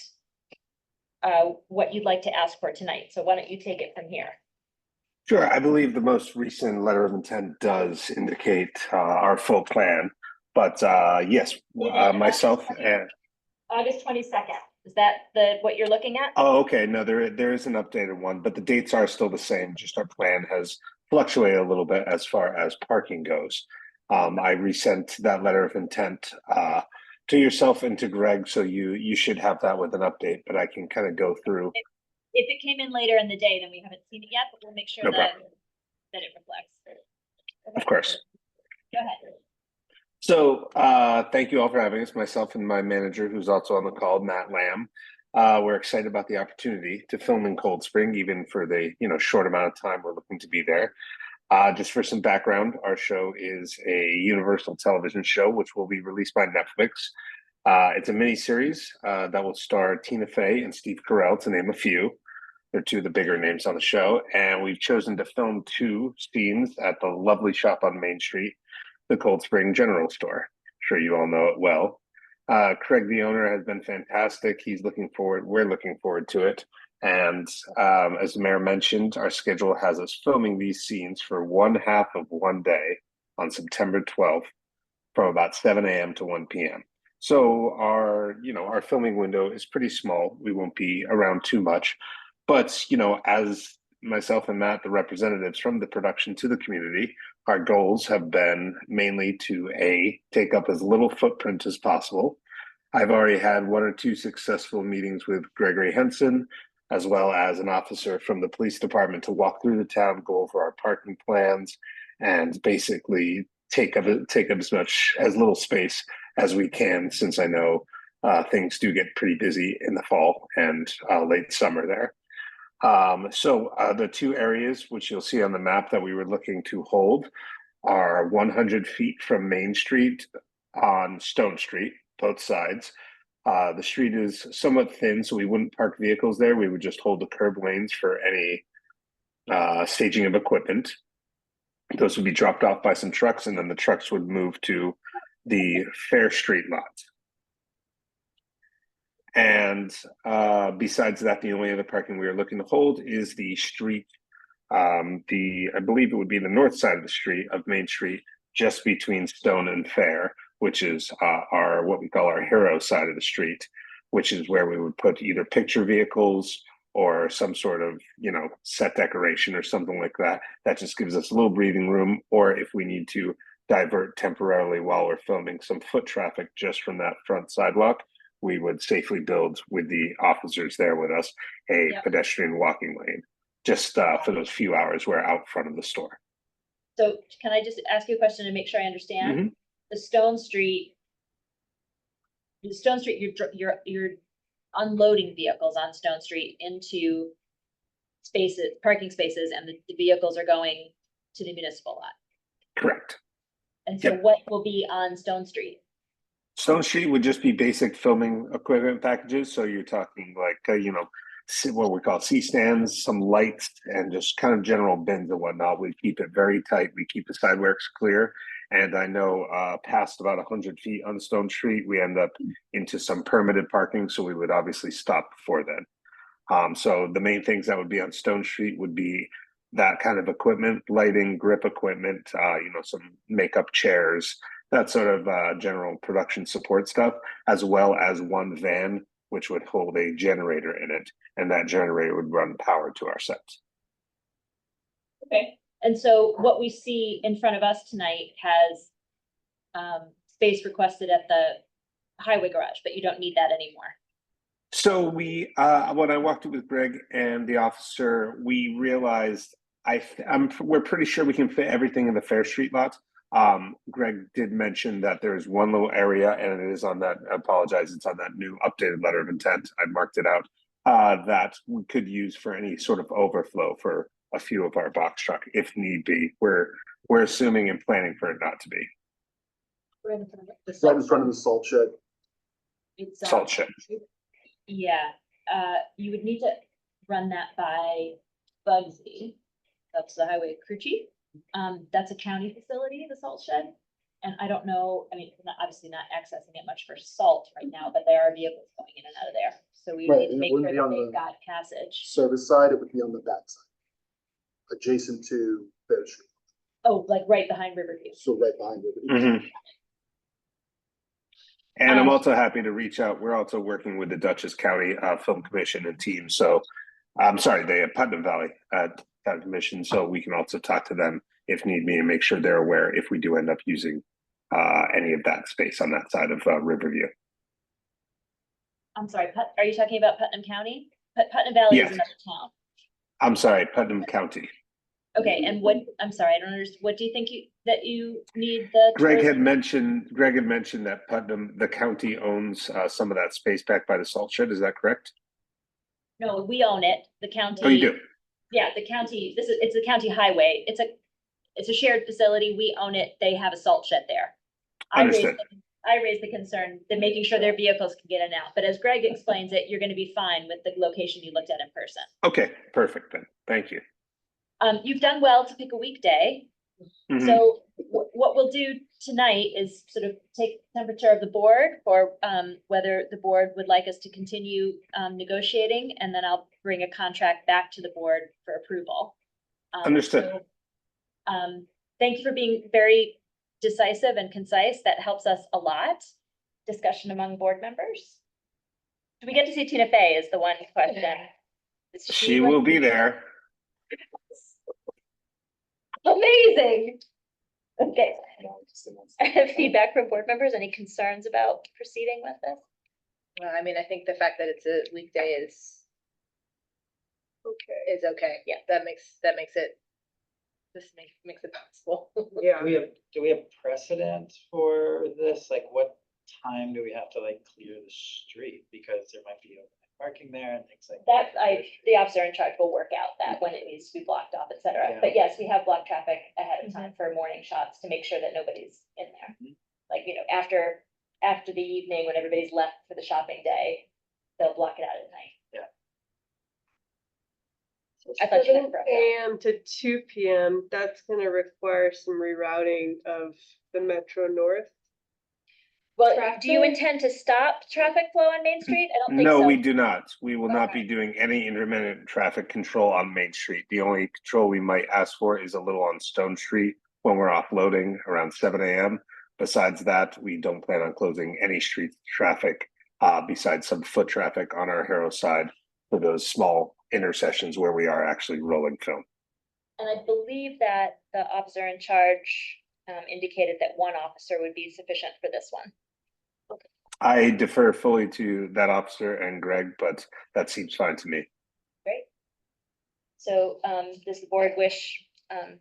what you'd like to ask for tonight. So why don't you take it from here? Sure. I believe the most recent letter of intent does indicate our full plan. But yes, myself and August 22nd. Is that what you're looking at? Oh, okay. No, there is an updated one, but the dates are still the same. Just our plan has fluctuated a little bit as far as parking goes. I resent that letter of intent to yourself and to Greg, so you should have that with an update. But I can kind of go through. If it came in later in the day, then we haven't seen it yet, but we'll make sure No that problem. it reflects. Of course. Go ahead. So thank you all for having us, myself and my manager, who's also on the call, Matt Lamb. We're excited about the opportunity to film in Cold Spring, even for the short amount of time we're looking to be there. Just for some background, our show is a Universal television show, which will be released by Netflix. It's a miniseries that will star Tina Fey and Steve Carell, to name a few. They're two of the bigger names on the show. And we've chosen to film 2 scenes at the lovely shop on Main Street, the Cold Spring General Store. I'm sure you all know it well. Craig, the owner, has been fantastic. We're looking forward to it. And as the mayor mentioned, our schedule has us filming these scenes for one half of one day on September 12th from about 7 a.m. to 1 p.m. So our filming window is pretty small. We won't be around too much. But, as myself and Matt, the representatives from the production to the community, our goals have been mainly to take up as little footprint as possible. I've already had 1 or 2 successful meetings with Gregory Henson, as well as an officer from the police department, to walk through the town, go over our parking plans, and basically take up as little space as we can, since I know things do get pretty busy in the fall and late summer there. So the 2 areas which you'll see on the map that we were looking to hold are 100 feet from Main Street on Stone Street, both sides. The street is somewhat thin, so we wouldn't park vehicles there. We would just hold the curb lanes for any staging of equipment. Those would be dropped off by some trucks, and then the trucks would move to the Fair Street lot. And besides that, the only other parking we are looking to hold is the street. I believe it would be the north side of the street of Main Street, just between Stone and Fair, which is what we call our hero side of the street, which is where we would put either picture vehicles or some sort of set decoration or something like that. That just gives us a little breathing room, or if we need to divert temporarily while we're filming some foot traffic just from that front sidewalk, we would safely build, with the officers there with us, a pedestrian walking lane, just for those few hours we're out front of the store. So can I just ask you a question to make sure I understand? Mm-hmm. The Stone Street, you're unloading vehicles on Stone Street into parking spaces, and the vehicles are going to the municipal lot. Correct. And so what will be on Stone Street? Stone Street would just be basic filming equipment packages. So you're talking like, what we call C-stands, some lights, and just kind of general bins and whatnot. We keep it very tight. We keep the sidewalks clear. And I know past about 100 feet on Stone Street, we end up into some permitted parking. So we would obviously stop before then. So the main things that would be on Stone Street would be that kind of equipment, lighting, grip equipment, some makeup chairs, that sort of general production support stuff, as well as 1 van, which would hold a generator in it. And that generator would run power to our sets. Okay. And so what we see in front of us tonight has space requested at the highway garage, but you don't need that anymore. So when I walked with Greg and the officer, we realized we're pretty sure we can fit everything in the Fair Street lot. Greg did mention that there's one little area, and it is on that, I apologize, it's on that new updated letter of intent. I marked it out, that we could use for any sort of overflow for a few of our box truck if need be. We're assuming and planning for it not to be. Right in front of it. Right in front of the salt shed. It's Salt shed. Yeah, you would need to run that by Bugsy. That's the highway crew chief. That's a county facility, the salt shed. And I don't know, I mean, obviously not accessing it much for salt right now, but there are vehicles going in and out of there. So we Right, need to and it make wouldn't sure be that on they've the got passage. service side, it would be on the back side, adjacent to Fair Street, Oh, like right behind Riverview. so right behind it. Mm-hmm. And I'm Um, also happy to reach out. We're also working with the Dutchess County Film Commission and team. So I'm sorry, the Putnam Valley County Commission. So we can also talk to them if need be and make sure they're aware if we do end up using any of that space on that side of Riverview. I'm sorry, are you talking about Putnam County? Putnam Valley is Yes. another town. I'm sorry, Putnam County. Okay, and what, I'm sorry, I don't understand, what do you think that you need the? Greg had tourism- mentioned that Putnam, the county owns some of that space back by the salt shed. Is that correct? No, we own it, the county. Oh, you do? Yeah, the county, it's the county highway, it's a shared facility, we own it, they have a salt shed there. Understood. I raised the concern that making sure their vehicles can get in and out, but as Greg explains it, you're gonna be fine with the location you looked at in person. Okay, perfect then. Thank you. You've done well to pick a weekday. Mhm. So what we'll do tonight is sort of take temperature of the board for whether the board would like us to continue negotiating, and then I'll bring a contract back to the board for approval. Understood. So, thank you for being very decisive and concise. That helps us a lot. Discussion among board members. Do we get to see Tina Fey is the one question. Is She will be there. Amazing. Okay. Feedback from board members, any concerns about proceeding with this? Well, I mean, I think the fact that it's a weekday is okay. Yeah. That makes it, this makes it possible. Yeah. Do we have precedent for this? Like, what time do we have to like clear the street? Because there might be overnight parking there and things like that. The officer in charge will work out that when it needs to be blocked off, et cetera. Yeah. But yes, we have blocked traffic ahead of time for morning shots to make sure that nobody's in there. Mhm. Like, after the evening, when everybody's left for the shopping day, they'll block it out at night. I thought you meant 7 for us. AM to 2 PM, that's gonna require some rerouting of the Metro North. Well, do you Traffic? intend to stop traffic flow on Main Street? I don't think No, so. we do not. We will not be Okay. doing any intermittent traffic control on Main Street. The only control we might ask for is a little on Stone Street when we're offloading around 7 AM. Besides that, we don't plan on closing any street traffic besides some foot traffic on our Harrow side for those small intersections where we are actually rolling film. And I believe that the officer in charge indicated that one officer would be sufficient for this one. I defer fully to that officer and Greg, but that seems fine to me. Great. So does the board wish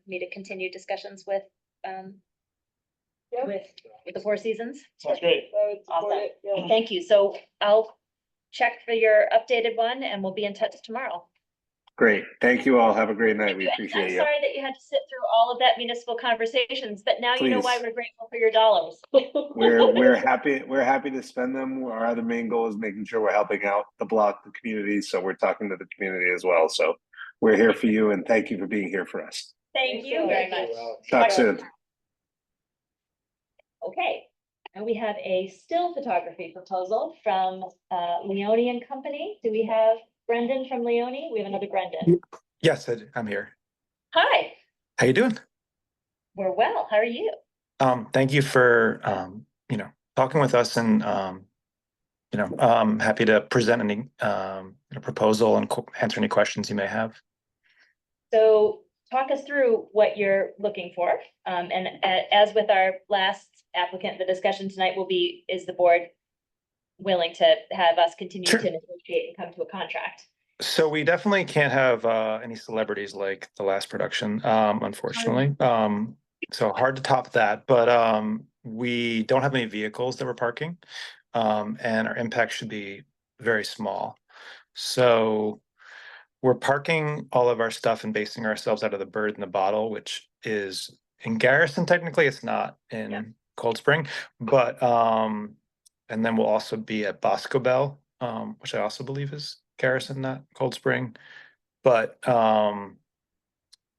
me to continue discussions with Yeah. with the Four Seasons? Sounds great. I would support Awesome. it, yeah. Thank you. So I'll check for your updated one and we'll be in touch tomorrow. Great. Thank you all. Have a great night. We I'm appreciate you. sorry that you had to sit through all of that municipal conversations, but now you know why Please. we're grateful for your dollars. We're happy to spend them. Our other main goal is making sure we're helping out the block, the community. So we're talking to the community as well. So we're here for you and thank you for being here for us. Thank you very much. Talk soon. Okay, and we have a still photography proposal from Leone and Company. Do we have Brendan from Leone? We have another Brendan. Yes, I'm here. Hi, How you doing? we're well. How are you? Thank you for talking with us and happy to present any proposal and answer any questions you may have. So talk us through what you're looking for. And as with our last applicant, the discussion tonight will be, is the board willing to have us continue Sure. to negotiate and come to a contract? So we definitely can't have any celebrities like the last production, unfortunately. So hard to top that, but we don't have any vehicles that we're parking, and our impact should be very small. So we're parking all of our stuff and basing ourselves out of the Bird in the Bottle, which is in Garrison. Technically, it's not in Cold Spring, but and then we'll also be at Bosco Bell, which I also believe is Garrison, not Cold Spring. But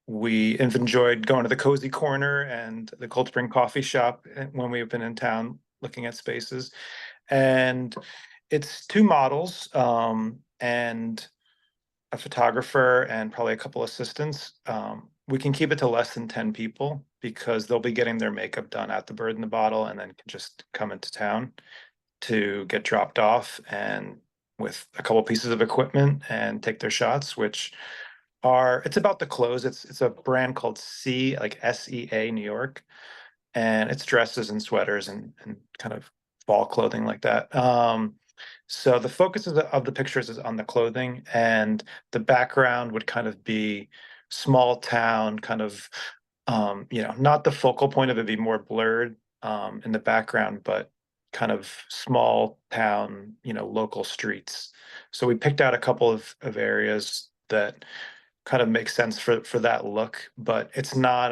we have enjoyed going to the Cozy Corner and the Cold Spring Coffee Shop when we've been in town looking at spaces. And it's 2 models and a photographer and probably a couple assistants. We can keep it to less than 10 people because they'll be getting their makeup done at the Bird in the Bottle and then can just come into town. to get dropped off and with a couple pieces of equipment and take their shots, which are, it's about to close. It's a brand called like SEA New York, and it's dresses and sweaters and kind of fall clothing like that. So the focus of the pictures is on the clothing, and the background would kind of be small town, kind of, not the focal point of it, be more blurred in the background, but kind of small town, local streets. So we picked out a couple of areas that kind of make sense for that look, but it's not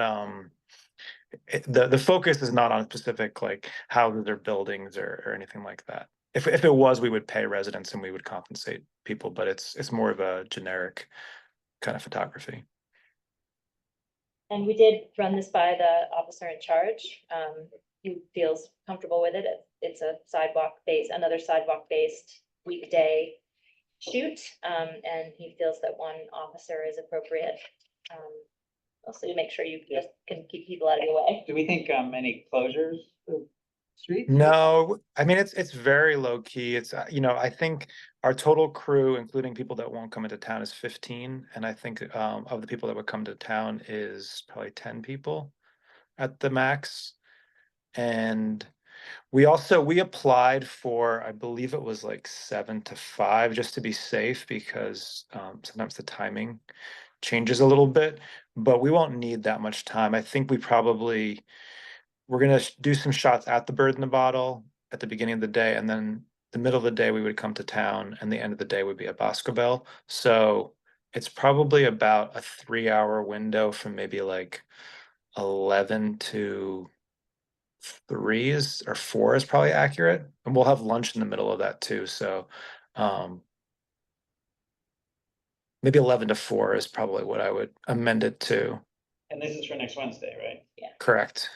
the focus is not on specific like houses or buildings or anything like that. If it was, we would pay residents and we would compensate people, but it's more of a generic kind of photography. And we did run this by the officer in charge. He feels comfortable with it. It's a another sidewalk based weekday shoot. And he feels that one officer is appropriate. Also to make sure you just can keep people out of your way. Do we think any closures of streets? No, I mean, it's very low key. It's, I think our total crew, including people that won't come into town, is 15. And I think of the people that would come to town is probably 10 people at the max. And we applied for, I believe it was like 7 to 5, just to be safe, because sometimes the timing changes a little bit, but we won't need that much time. I think we're gonna do some shots at the Bird in the Bottle at the beginning of the day, and then the middle of the day we would come to town, and the end of the day would be at Boscobel. So it's probably about a 3-hour window from maybe like 11 to 3 or 4 is probably accurate, and we'll have lunch in the middle of that too. So maybe 11 to 4 is probably what I would amend it to. And this is for next Wednesday, right? Correct.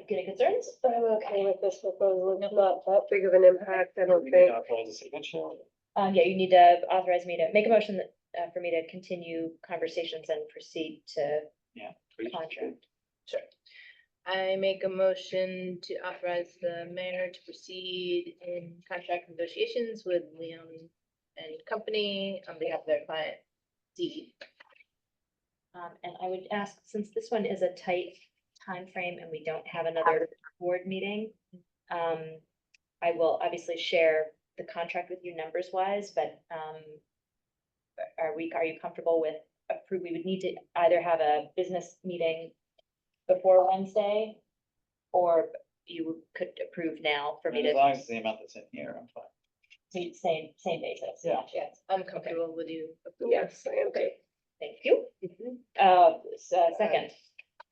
Any concerns? I'm okay with this proposal. It's not that big of an impact, I don't We think. need to authorize a signature. Yeah, you need to authorize me to make a motion that, for me to continue conversations and proceed to Yeah. contract. Sure. I make a motion to authorize the mayor to proceed in contract negotiations with Leon and Company on behalf of their client, Z. And I would ask, since this one is a tight time frame and we don't have another board meeting, I will obviously share the contract with you numbers wise, but are you comfortable with we would need to either have a business meeting before Wednesday, or you could approve now for me As long as to it's the amount that's in here, I'm fine. same basis. Yeah. Yes, I'm comfortable with you. Yes, I am. okay, thank you. Second.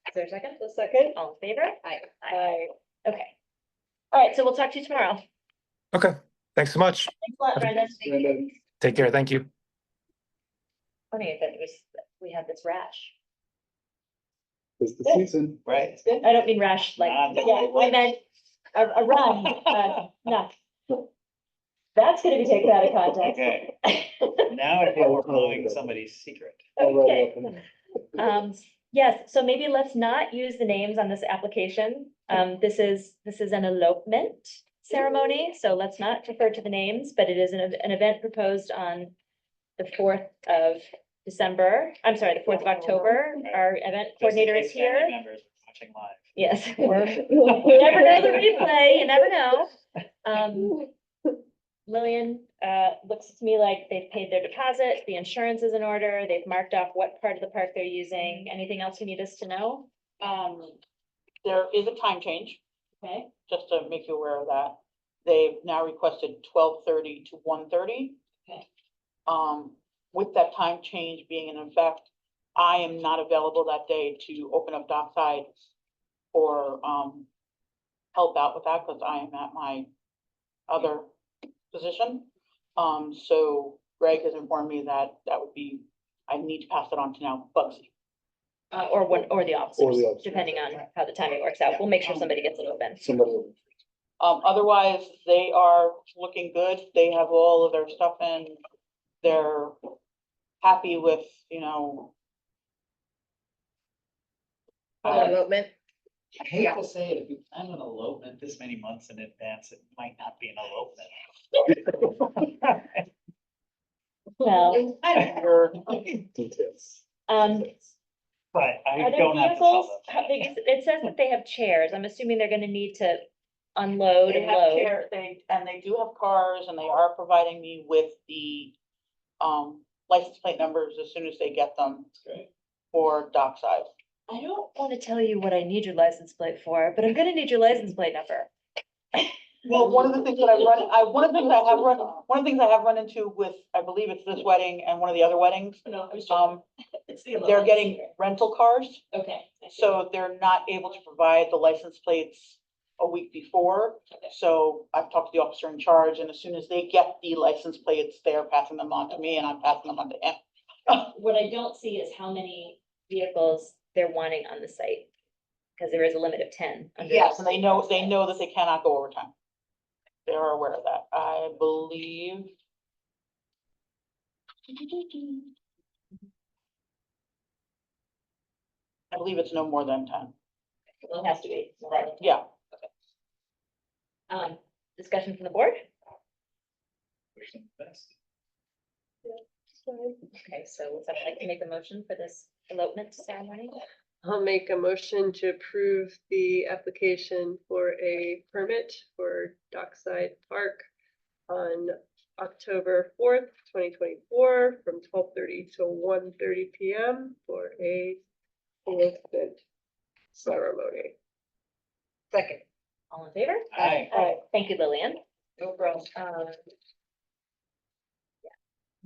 Is there a second? The second? All in favor? Aye. Okay. All right, so we'll talk to you tomorrow. Okay, thanks so much. Thanks a lot, Brenda. Brenda, Take care. Thank you. Funny that we had this rash. it's the season. Right. I don't mean rash like, yeah, I meant a run, no. That's gonna be taken out of context. Okay. Now I feel we're blowing somebody's secret. Okay. Yes, so maybe let's not use the names on this application. This is an elopement ceremony, so let's not refer to the names, but it is an event proposed on the 4th of December. I'm sorry, the 4th of October. Our event Just in coordinator is case family here. members are watching live. Yes. You never know the replay, you never know. Lillian, looks to me like they've paid their deposit, the insurance is in order, they've marked off what part of the park they're using. Anything else you need us to know? There is a time change, Okay, just to make you aware of that. They've now requested 12:30 to 1:30. Okay. With that time change being in effect, I am not available that day to open up dockside or, help out with that because I am at my other position. So Greg has informed me that would be, I need to pass it on to now Bugsy. or the officers, officers. depending on how the timing works out. We'll make sure somebody gets it open. Somebody. Otherwise, they are looking good. They have all of their stuff in. They're happy with, elopement. I hate to say it, if you plan an elopement this many months in advance, it might not be an elopement. Well, Details. But I are there don't have to tell vehicles? them. It says that they have chairs. I'm assuming they're gonna need to unload They and have load. they do have cars and they are providing me with the, license plate numbers as soon as they get them Great. for dockside. I don't wanna tell you what I need your license plate for, but I'm gonna need your license plate number. Well, one of the things that one of the things I have run into with, I believe it's this wedding and one of the other weddings, they're getting rental cars. Okay. So they're not able to provide the license plates a week before. So I've talked to the officer in charge, and as soon as they get the license plates, they're passing them on to me and I'm passing them on to him. What I don't see is how many vehicles they're wanting on the site. Cause there is a limit of 10. under Yes, the and they know that they cannot go overtime. They are aware of that, I believe. I believe it's no more than 10. Well, it has to be. Right. Yeah, Discussion from the board? Okay, so would someone like to make a motion for this elopement ceremony? I'll make a motion to approve the application for a permit for Dockside Park on October 4th, 2024, from 12:30 to 1:30 PM for a elopement ceremony. Second. All in favor? Aye. Thank you, Lillian. No problem. Yeah,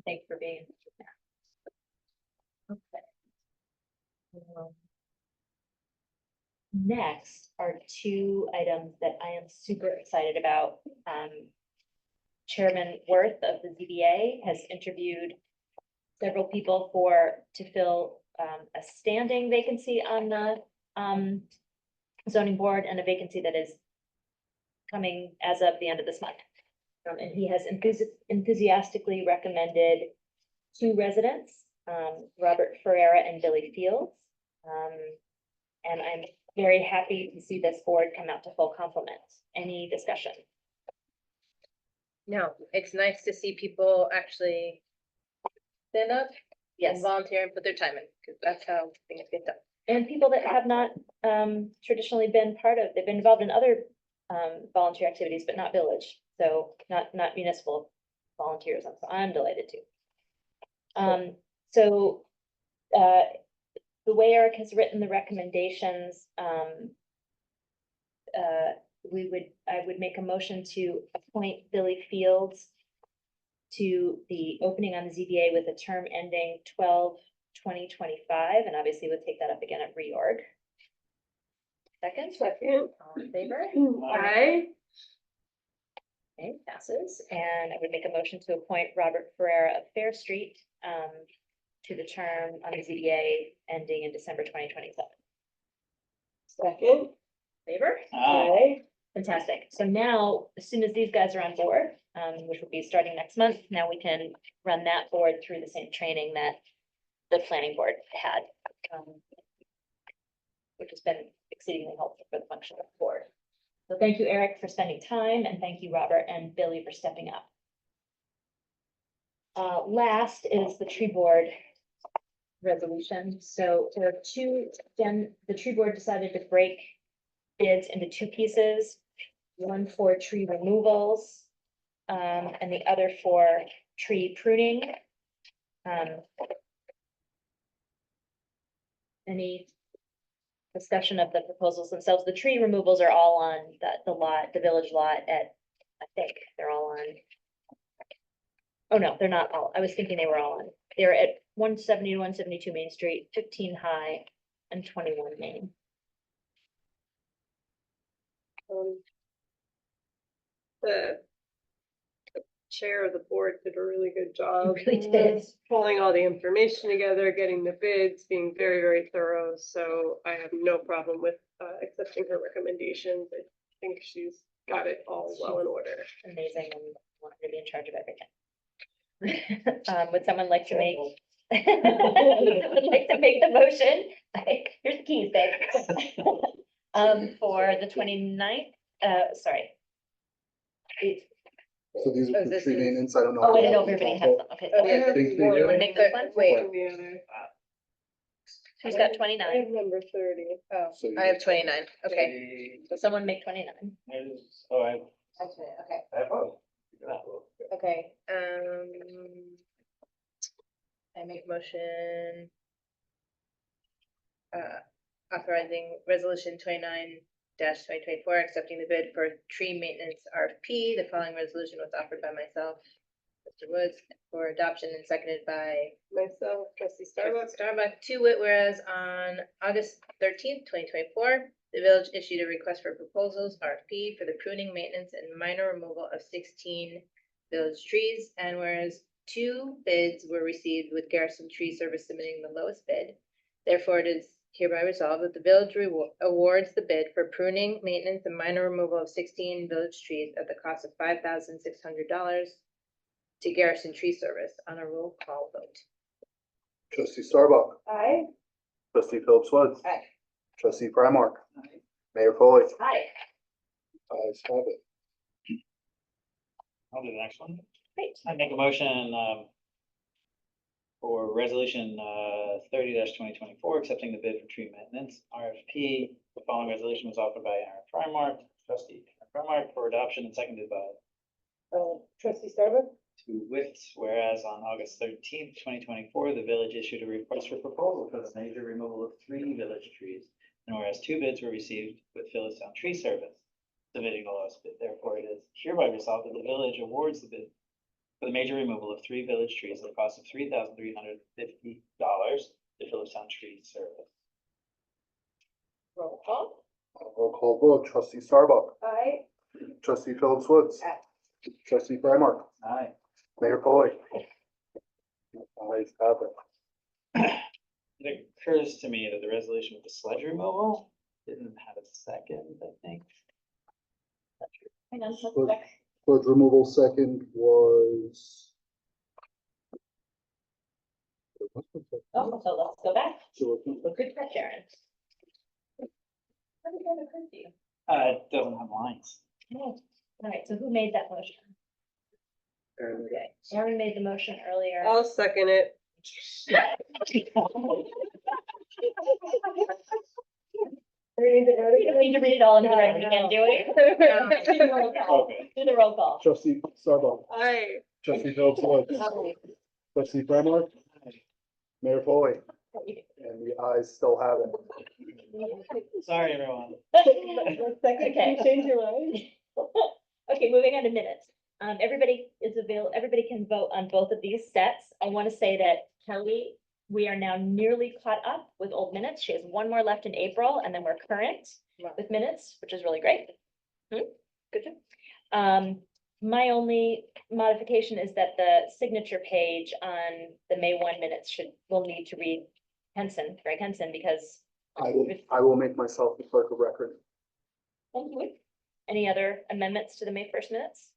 thanks for being. Okay. Next are two items that I am super excited about. Chairman Worth of the ZBA has interviewed several people to fill a standing vacancy on the zoning board and a vacancy that is coming as of the end of this month. And he has enthusiastically recommended two residents, Robert Ferreira and Billy Fields. And I'm very happy to see this board come out to full complement. Any discussion? No, it's nice to see people actually stand up and Yes, volunteer and put their time in, because that's how things get done. and people that have not traditionally been they've been involved in other volunteer activities, but not village, so not municipal volunteers. So I'm delighted to. So the way Eric has written the recommendations, I would make a motion to appoint Billy Fields to the opening on the ZBA with a term ending 12/2025, and obviously we'll take that up again at reorg. Second, Second. all in favor? Aye. Okay, passes, and I would make a motion to appoint Robert Ferreira of Fair Street to the term on the ZBA ending in December 2027. Second. Favor? Aye. Fantastic. So now, as soon as these guys are on board, which will be starting next month, now we can run that board through the same training that the planning board had, which has been exceedingly helpful for the function of the board. So thank you, Eric, for spending time, and thank you, Robert and Billy, for stepping up. Last is the tree board resolution. So there are the tree board decided to break bids into two pieces, one for tree removals, and the other for tree pruning. Any discussion of the proposals themselves? The tree removals are all on the lot, the village lot I think they're all on. Oh, no, they're not all. I was thinking they were all on. They're at 170 to 172 Main Street, 15 High, and 21 Main. The chair of the board did a really good job. really did. Pulling all the information together, getting the bids, being very, very thorough. So I have no problem with accepting her recommendations. I think she's got it all well in order. Amazing, and want her to be in charge of everything. Would someone like to make Would like to make the motion, here's the keys, babe. For the 29th. Sorry. So these Oh, are for this tree is- maintenance, I don't know. Oh, I if don't know if you everybody have has the them, okay. Oh, I have Think one we do. Make this one? Wait, and the other. Who's got I 29? have number 30. oh, So you I have get- 29, okay. So someone make 29. Oh, I, Actually, okay. I vote. Okay, I make motion. Authorizing resolution 29-2024, accepting the bid for tree maintenance RFP. The following resolution was offered by myself, Mr. Woods, for adoption and seconded by Myself, trustee Starbucks. Starbuck, to wit, whereas on August 13th, 2024, the village issued a request for proposals, RFP, for the pruning, maintenance, and minor removal of 16 village trees, and whereas 2 bids were received with Garrison Tree Service submitting the lowest bid. Therefore, it is hereby resolved that the village awards the bid for pruning, maintenance, and minor removal of 16 village trees at the cost of $5,600 to Garrison Tree Service on a roll call vote. Trustee Starbuck, Aye. trustee Phillips Woods. Aye. Trustee Primark. Mayor Foley. Hi. Ayes have it. I'll do the next one. Great. I make a motion, for resolution, 30-2024, accepting the bid for tree maintenance, RFP. The following resolution was offered by Aaron Primark, trustee Aaron Primark, for adoption and seconded by Trustee Starbuck. to wit, whereas on August 13th, 2024, the village issued a request for proposal for the major removal of 3 village trees. And whereas 2 bids were received with Phillipstown Tree Service submitting the lowest bid, therefore it is hereby resolved that the village awards the bid for the major removal of 3 village trees at a cost of $3,350 to Phillipstown Tree Service. Roll call. Roll call vote, trustee Starbuck, Aye. trustee Phillips Woods. Aye. Trustee Primark, Aye. Mayor Foley. Ayes have it. It occurs to me that the resolution with the sledge removal didn't have a second, I think. Hang on, let's Good. check. Sludge removal second was. Oh, so let's go back. So, Good catch, Sharon. How did that occur to you? It doesn't have lines. Oh, all right, so who made that motion? and Okay, Aaron made the motion earlier. I'll second it. You don't need to read it all into the record again, do we? Do the roll call. Okay. Do the roll call. Trustee Starbuck, Aye. trustee Phillips Woods, trustee Primark, Mayor Foley, and the ayes still have it. Sorry, everyone. Second, can you change your mind? Okay, moving on to minutes. Everybody is available, everybody can vote on both of these sets. I want to say that Kelly, we are now nearly caught up with old minutes. She has one more left in April, and then we're current with minutes, which is really great. Good job. My only modification is that the signature page on the May 1 minutes will need to read Greg Henson, because. I will make myself the clerk of record. Thank you. Any other amendments to the May 1st minutes?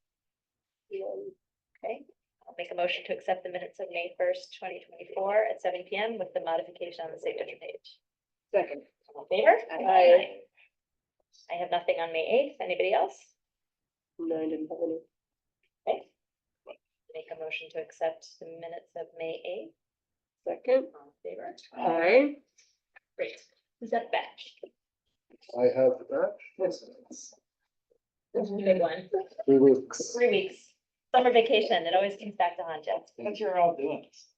Okay, I'll make a motion to accept the minutes of May 1st, 2024 at 7 PM with the modification on the signature page. Second. All in favor? Aye. I have nothing on May 8th. Anybody else? No, I didn't have any. Okay. Make a motion to accept the minutes of May Second. 8th. All in favor? Aye. Great. Who's that batch? I have the batch. This is a big one. 3 weeks. 3 weeks. Summer vacation. It always comes back to haunt you. Since you're all doing this.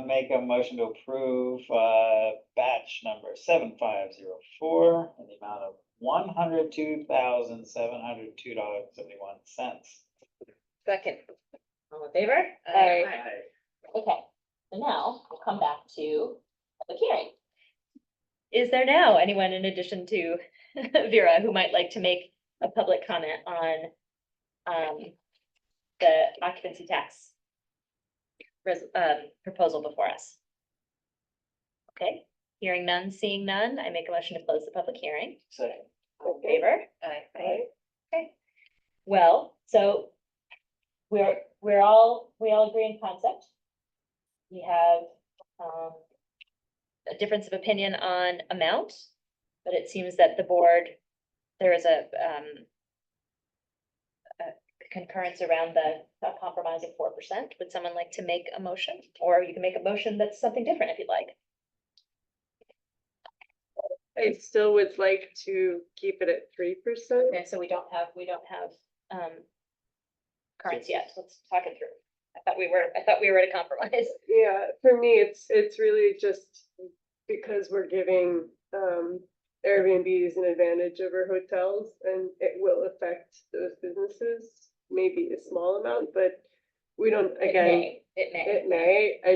Make a motion to approve, batch number 7504 in the amount of $102,702.71. Second. All in favor? Aye. Okay, so now we'll come back to public hearing. Is there now anyone in addition to Vera who might like to make a public comment on the occupancy tax proposal before us? Okay, hearing none, seeing none, I make a motion to close the public hearing. Second. All in favor? Aye. Okay. Well, so we all agree in concept. We have, a difference of opinion on amount, but it seems that the board, there is a concurrence around the compromise of 4%. Would someone like to make a motion? Or you can make a motion that's something different if you'd like. I still would like to keep it at 3%. Okay, so we don't have, currents yet. Let's talk it through. I thought we were at a compromise. Yeah, for me, it's really just because we're giving Airbnbs an advantage over hotels, and it will affect those businesses, maybe a small amount, but we don't, again, it may, I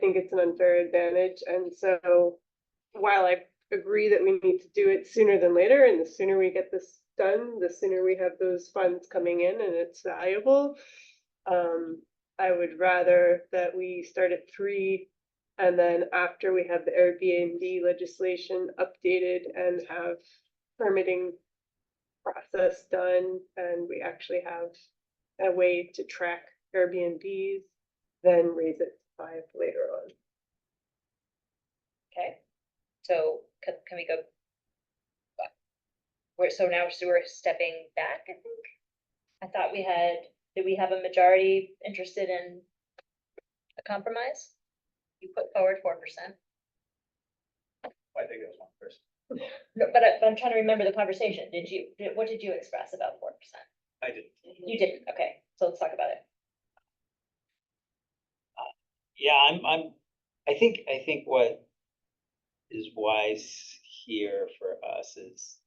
think it's an unfair advantage, and so while I agree that we need to do it sooner than later, and the sooner we get this done, the sooner we have those funds coming in and it's valuable. I would rather that we start at 3, and then after we have the Airbnb legislation updated and have permitting process done, and we actually have a way to track Airbnbs, then raise it to 5 later on. Okay, so can we go? So we're stepping back, I think. I thought did we have a majority interested in a compromise? You put forward 4%. I think it was one person. No, but I'm trying to remember the conversation. What did you express about 4%? I didn't. You didn't, okay, so let's talk about it. Yeah, I think what is wise here for us is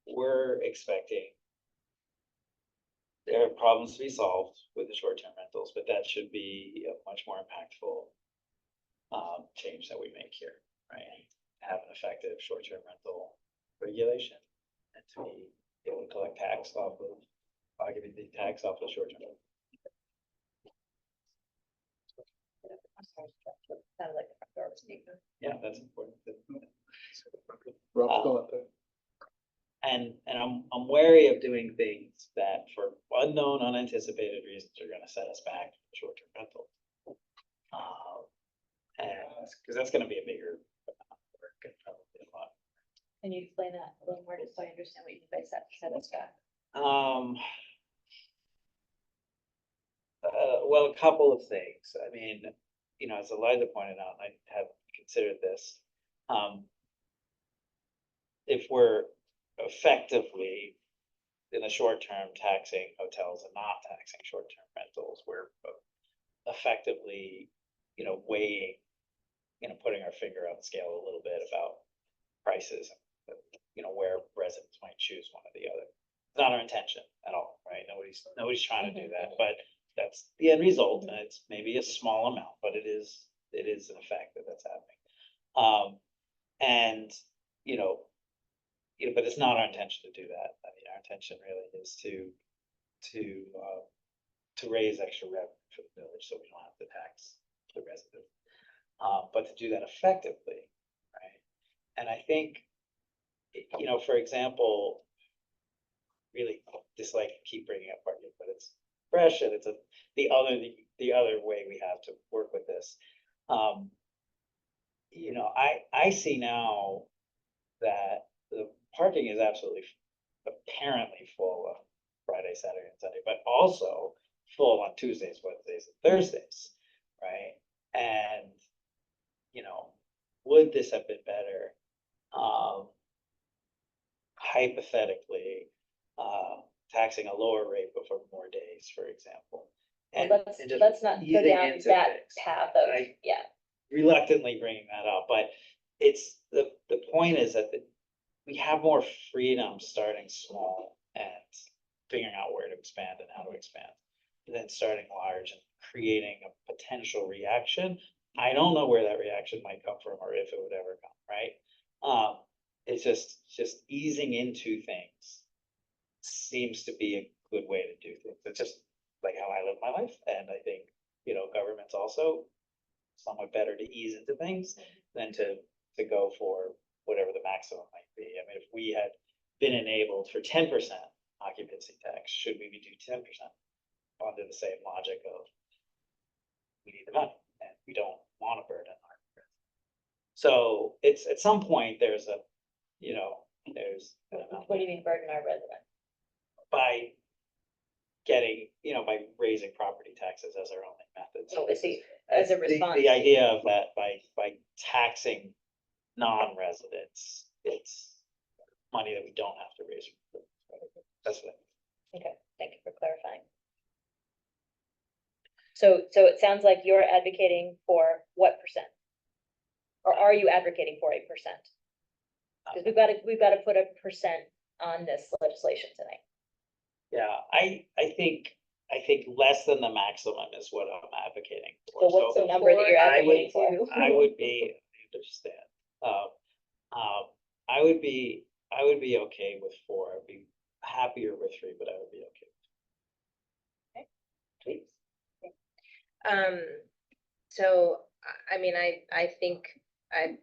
we're expecting there are problems to be solved with the short-term rentals, but that should be a much more impactful change that we make here, right? Have an effective short-term rental regulation and to be able to collect tax off of occupancy tax off of short-term. Sounded like the front door was speaking. Yeah, that's important. Rob's still out there. And I'm wary of doing things that for unknown, unanticipated reasons are gonna set us back from short-term rental. And, cause that's gonna be a bigger work and probably a lot. Can you explain that a little more, just so I understand what you mean by set us back? Well, a couple of things. I mean, as Eliza pointed out, and I have considered this. If we're effectively in the short term taxing hotels and not taxing short-term rentals, we're effectively, weighing, putting our finger on the scale a little bit about prices, where residents might choose one or the other. It's not our intention at all, right? Nobody's trying to do that, but that's the end result, and it's maybe a small amount, but it is an effect that's happening. And, but it's not our intention to do that. I mean, our intention really is to raise extra revenue for the village, so we don't have to tax the resident. But to do that effectively, right? And I think, for example, really dislike to keep bringing up parking, but it's fresh and it's the other way we have to work with this. I see now that the parking is absolutely apparently full on Friday, Saturday, and Sunday, but also full on Tuesdays, Wednesdays, and Thursdays, right? And, would this have been better? Hypothetically, taxing a lower rate but for more days, for example. And just Let's not go easing down into that things. path of, I- yeah. Reluctantly bringing that up, but it's the point is that we have more freedom starting small and figuring out where to expand and how to expand, than starting large and creating a potential reaction. I don't know where that reaction might come from or if it would ever come, right? It's just easing into things seems to be a good way to do things. It's just like how I live my life, and I think government's also somewhat better to ease into things than to go for whatever the maximum might be. I mean, if we had been enabled for 10% occupancy tax, should we be do 10%? under the same logic of we need the money and we don't want to burden our residents. So it's, at some point, there's a, you know, there's an amount What do you mean burden our resident? by getting, you know, by raising property taxes as our only method. So this is As a the- response. The idea of that by taxing non-residents, it's money that we don't have to raise. That's what. Okay, thank you for clarifying. So it sounds like you're advocating for what percent? Or are you advocating for a percent? Because we've got to put a percent on this legislation tonight. Yeah, I think less than the maximum is what I'm advocating for. So what's the number that you're I would- advocating for? I would be, I understand, I would be okay with 4, I'd be happier with 3, but I would be okay. Please. So, I mean, I think I'm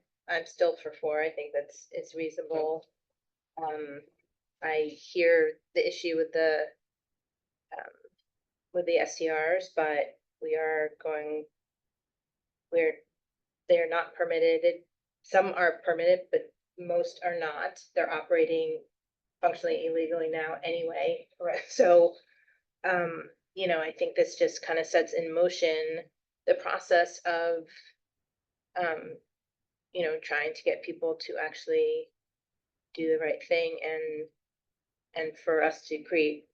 still for 4. I think it's reasonable. I hear the issue with the STRs, but they're not permitted. Some are permitted, but most are not. They're operating functionally illegally now anyway. So, you know, I think this just kind of sets in motion the process of, you know, trying to get people to actually do the right thing and for us to create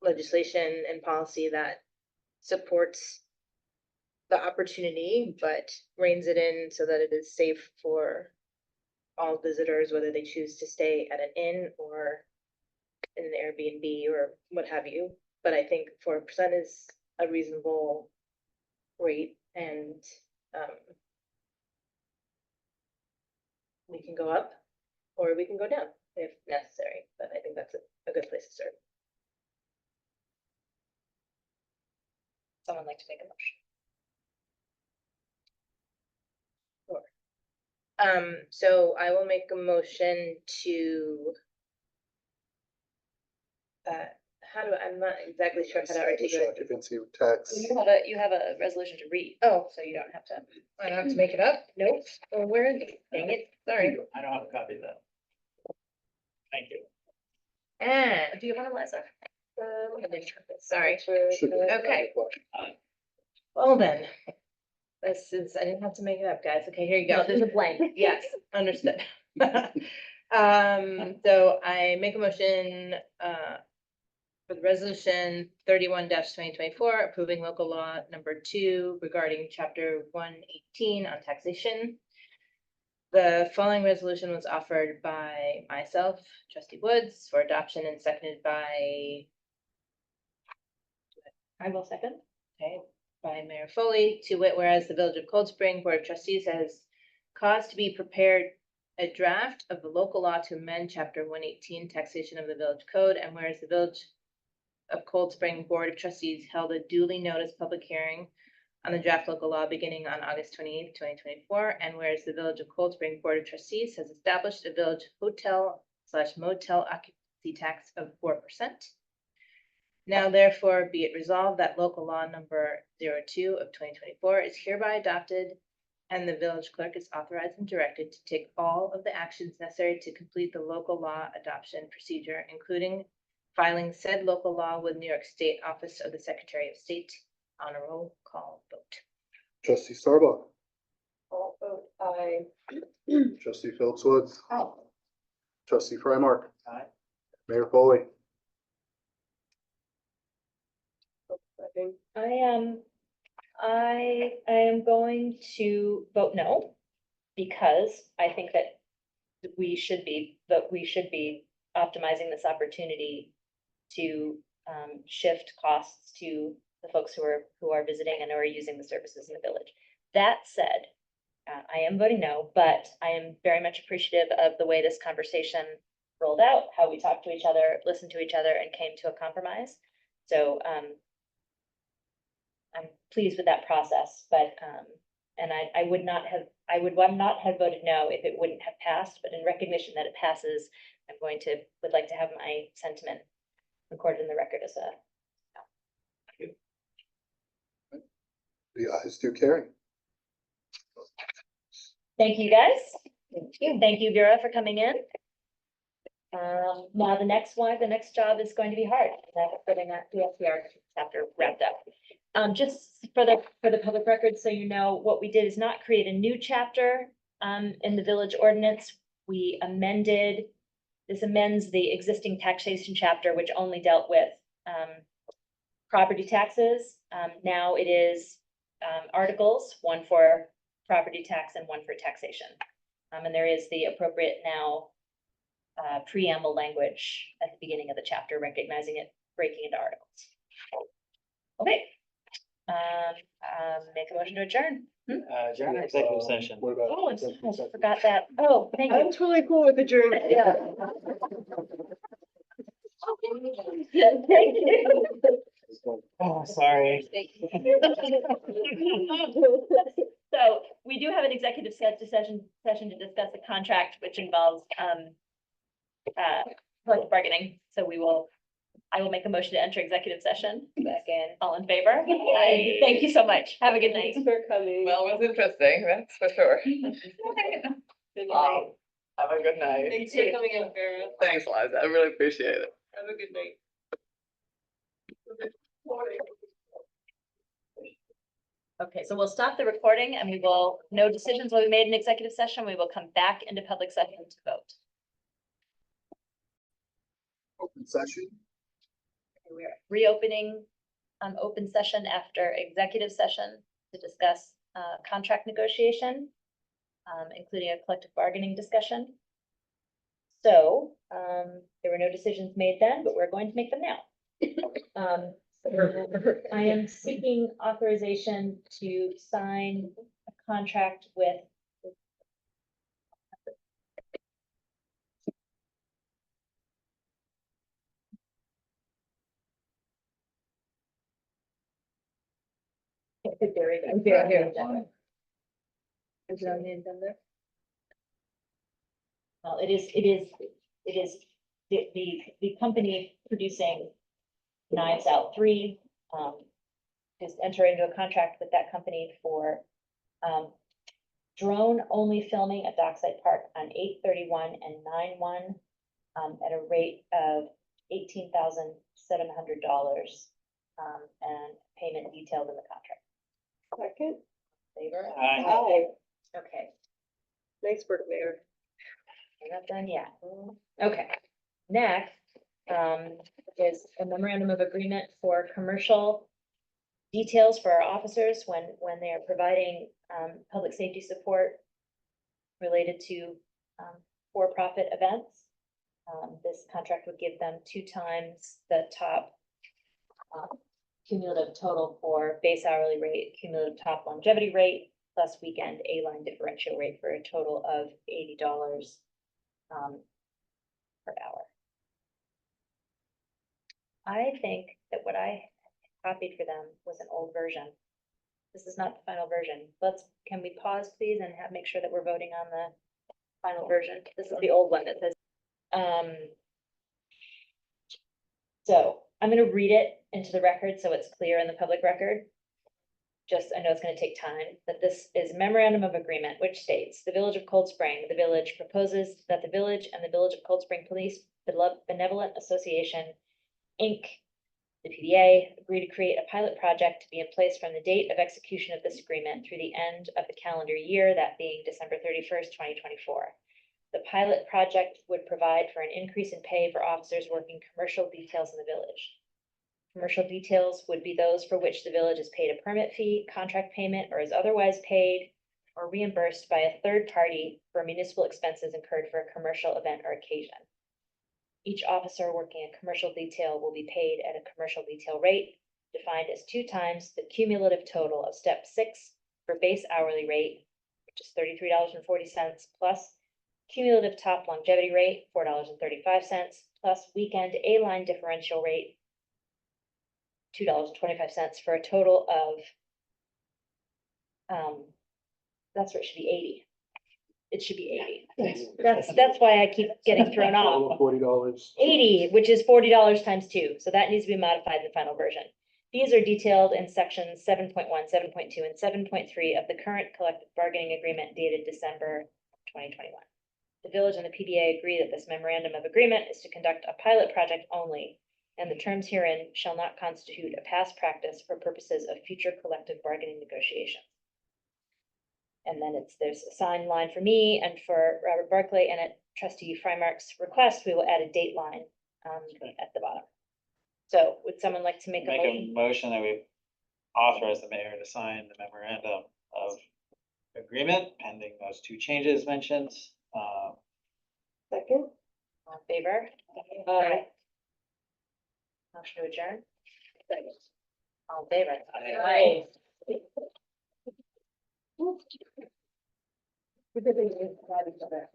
legislation and policy that supports the opportunity, but reins it in so that it is safe for all visitors, whether they choose to stay at an inn or in an Airbnb or what have you. But I think 4% is a reasonable rate, and we can go up or we can go down if necessary, but I think that's a good place to start. Someone like to make a motion? So I will make a motion to I'm not exactly sure how to Establish articulate. occupancy tax. You have a resolution to read. Oh, So you don't have to. I don't have to make it up? Nope. Well, where is it? Dang it, sorry. I don't have a copy of that. Thank you. And, Do you want to, Liza? sorry. Should be. Okay. Well then, I didn't have to make it up, guys. Okay, here you go. No, there's a blank. Yes, understood. So I make a motion, for the resolution 31-2024, approving local law number 2 regarding chapter 118 on taxation. The following resolution was offered by myself, trustee Woods, for adoption and seconded by, I will second. okay, by Mayor Foley, to wit, whereas the Village of Cold Spring Board of Trustees has caused to be prepared a draft of the local law to amend chapter 118 taxation of the village code, and whereas the Village of Cold Spring Board of Trustees held a duly noticed public hearing on the draft local law beginning on August 28th, 2024, and whereas the Village of Cold Spring Board of Trustees has established a village hotel/motel occupancy tax of 4%. Now therefore be it resolved that local law number 02 of 2024 is hereby adopted, and the village clerk is authorized and directed to take all of the actions necessary to complete the local law adoption procedure, including filing said local law with New York State Office of the Secretary of State on a roll call vote. Trustee Starbuck, All vote aye. trustee Phillips Woods, Oh. trustee Frymark. Aye. Mayor Foley. I am going to vote no, because I think that we should be optimizing this opportunity to shift costs to the folks who are visiting and who are using the services in the village. That said, I am voting no, but I am very much appreciative of the way this conversation rolled out, how we talked to each other, listened to each other, and came to a compromise. So I'm pleased with that process, but and I would not have voted no if it wouldn't have passed, but in recognition that it passes, would like to have my sentiment recorded in the record as a no. The ayes do carry. Thank you, guys. Thank you, Vera, for coming in. Now the next job is going to be hard. That's getting that DSCR chapter wrapped up. Just for the public record, so you know, what we did is not create a new chapter in the village ordinance. We amended, this amends the existing taxation chapter, which only dealt with property taxes. Now it is articles, one for property tax and one for taxation. And there is the appropriate now preamble language at the beginning of the chapter, recognizing it, breaking into articles. Okay. Make a motion to adjourn. Adjourn or executive session. What about? Oh, I forgot that. Oh, thank I'm you. totally cool with adjournment. Yeah. Thank you. Oh, sorry. So we do have an executive session to discuss a contract which involves collective bargaining. So I will make a motion to enter executive session. Second. All in favor? Aye. Thank you so much. Have a good night. Thanks for coming. Well, it was interesting, that's for sure. Good night. Have a good night. Thanks for coming in, Vera. Thanks, Liza, I really appreciate it. Have a good night. Okay, so we'll stop the recording and no decisions will be made in executive session. We will come back into public session to vote. Open session. We're reopening open session after executive session to discuss contract negotiation, including a collective bargaining discussion. So there were no decisions made then, but we're going to make them now. I am seeking authorization to sign a contract with Well, it is the company producing Knives Out 3, just enter into a contract with that company for drone-only filming at Dockside Park on 8/31 and 9/1 at a rate of $18,700 and payment detailed in the contract. Second. Favor? Aye. Okay, Nice work, Mayor. we're not done yet. Okay, next is a memorandum of agreement for commercial details for our officers when they are providing public safety support related to for-profit events. This contract would give them 2 times the top cumulative total for base hourly rate, cumulative top longevity rate, plus weekend A-line differential rate for a total of $80 per hour. I think that what I copied for them was an old version. This is not the final version. Can we pause please and make sure that we're voting on the final version? This is the old one that says, so I'm gonna read it into the record so it's clear in the public record. I know it's gonna take time, but this is memorandum of agreement, which states the Village of Cold Spring, the village proposes that the village and the Village of Cold Spring Police Benevolent Association, Inc., the PBA, agree to create a pilot project to be in place from the date of execution of this agreement through the end of the calendar year, that being December 31st, 2024. The pilot project would provide for an increase in pay for officers working commercial details in the village. Commercial details would be those for which the village is paid a permit fee, contract payment, or is otherwise paid or reimbursed by a third party for municipal expenses incurred for a commercial event or occasion. Each officer working a commercial detail will be paid at a commercial detail rate, defined as 2 times the cumulative total of step 6 for base hourly rate, which is $33.40, plus cumulative top longevity rate, $4.35, plus weekend A-line differential rate, $2.25, for a total of, that's where it should be 80. It should be 80. That's why I keep getting thrown off. $40. 80, which is $40 times 2. So that needs to be modified in the final version. These are detailed in sections 7.1, 7.2, and 7.3 of the current collective bargaining agreement dated December 2021. The village and the PBA agree that this memorandum of agreement is to conduct a pilot project only, and the terms herein shall not constitute a past practice for purposes of future collective bargaining negotiations. And then there's a sign line for me and for Robert Barclay, and at trustee Freimark's request, we will add a date line at the bottom. So would someone like to make a Make motion? a motion that we authorize the mayor to sign the memorandum of agreement pending those two changes mentioned. Second? All in favor? Aye. Motion to adjourn? All in favor? Aye. We did it.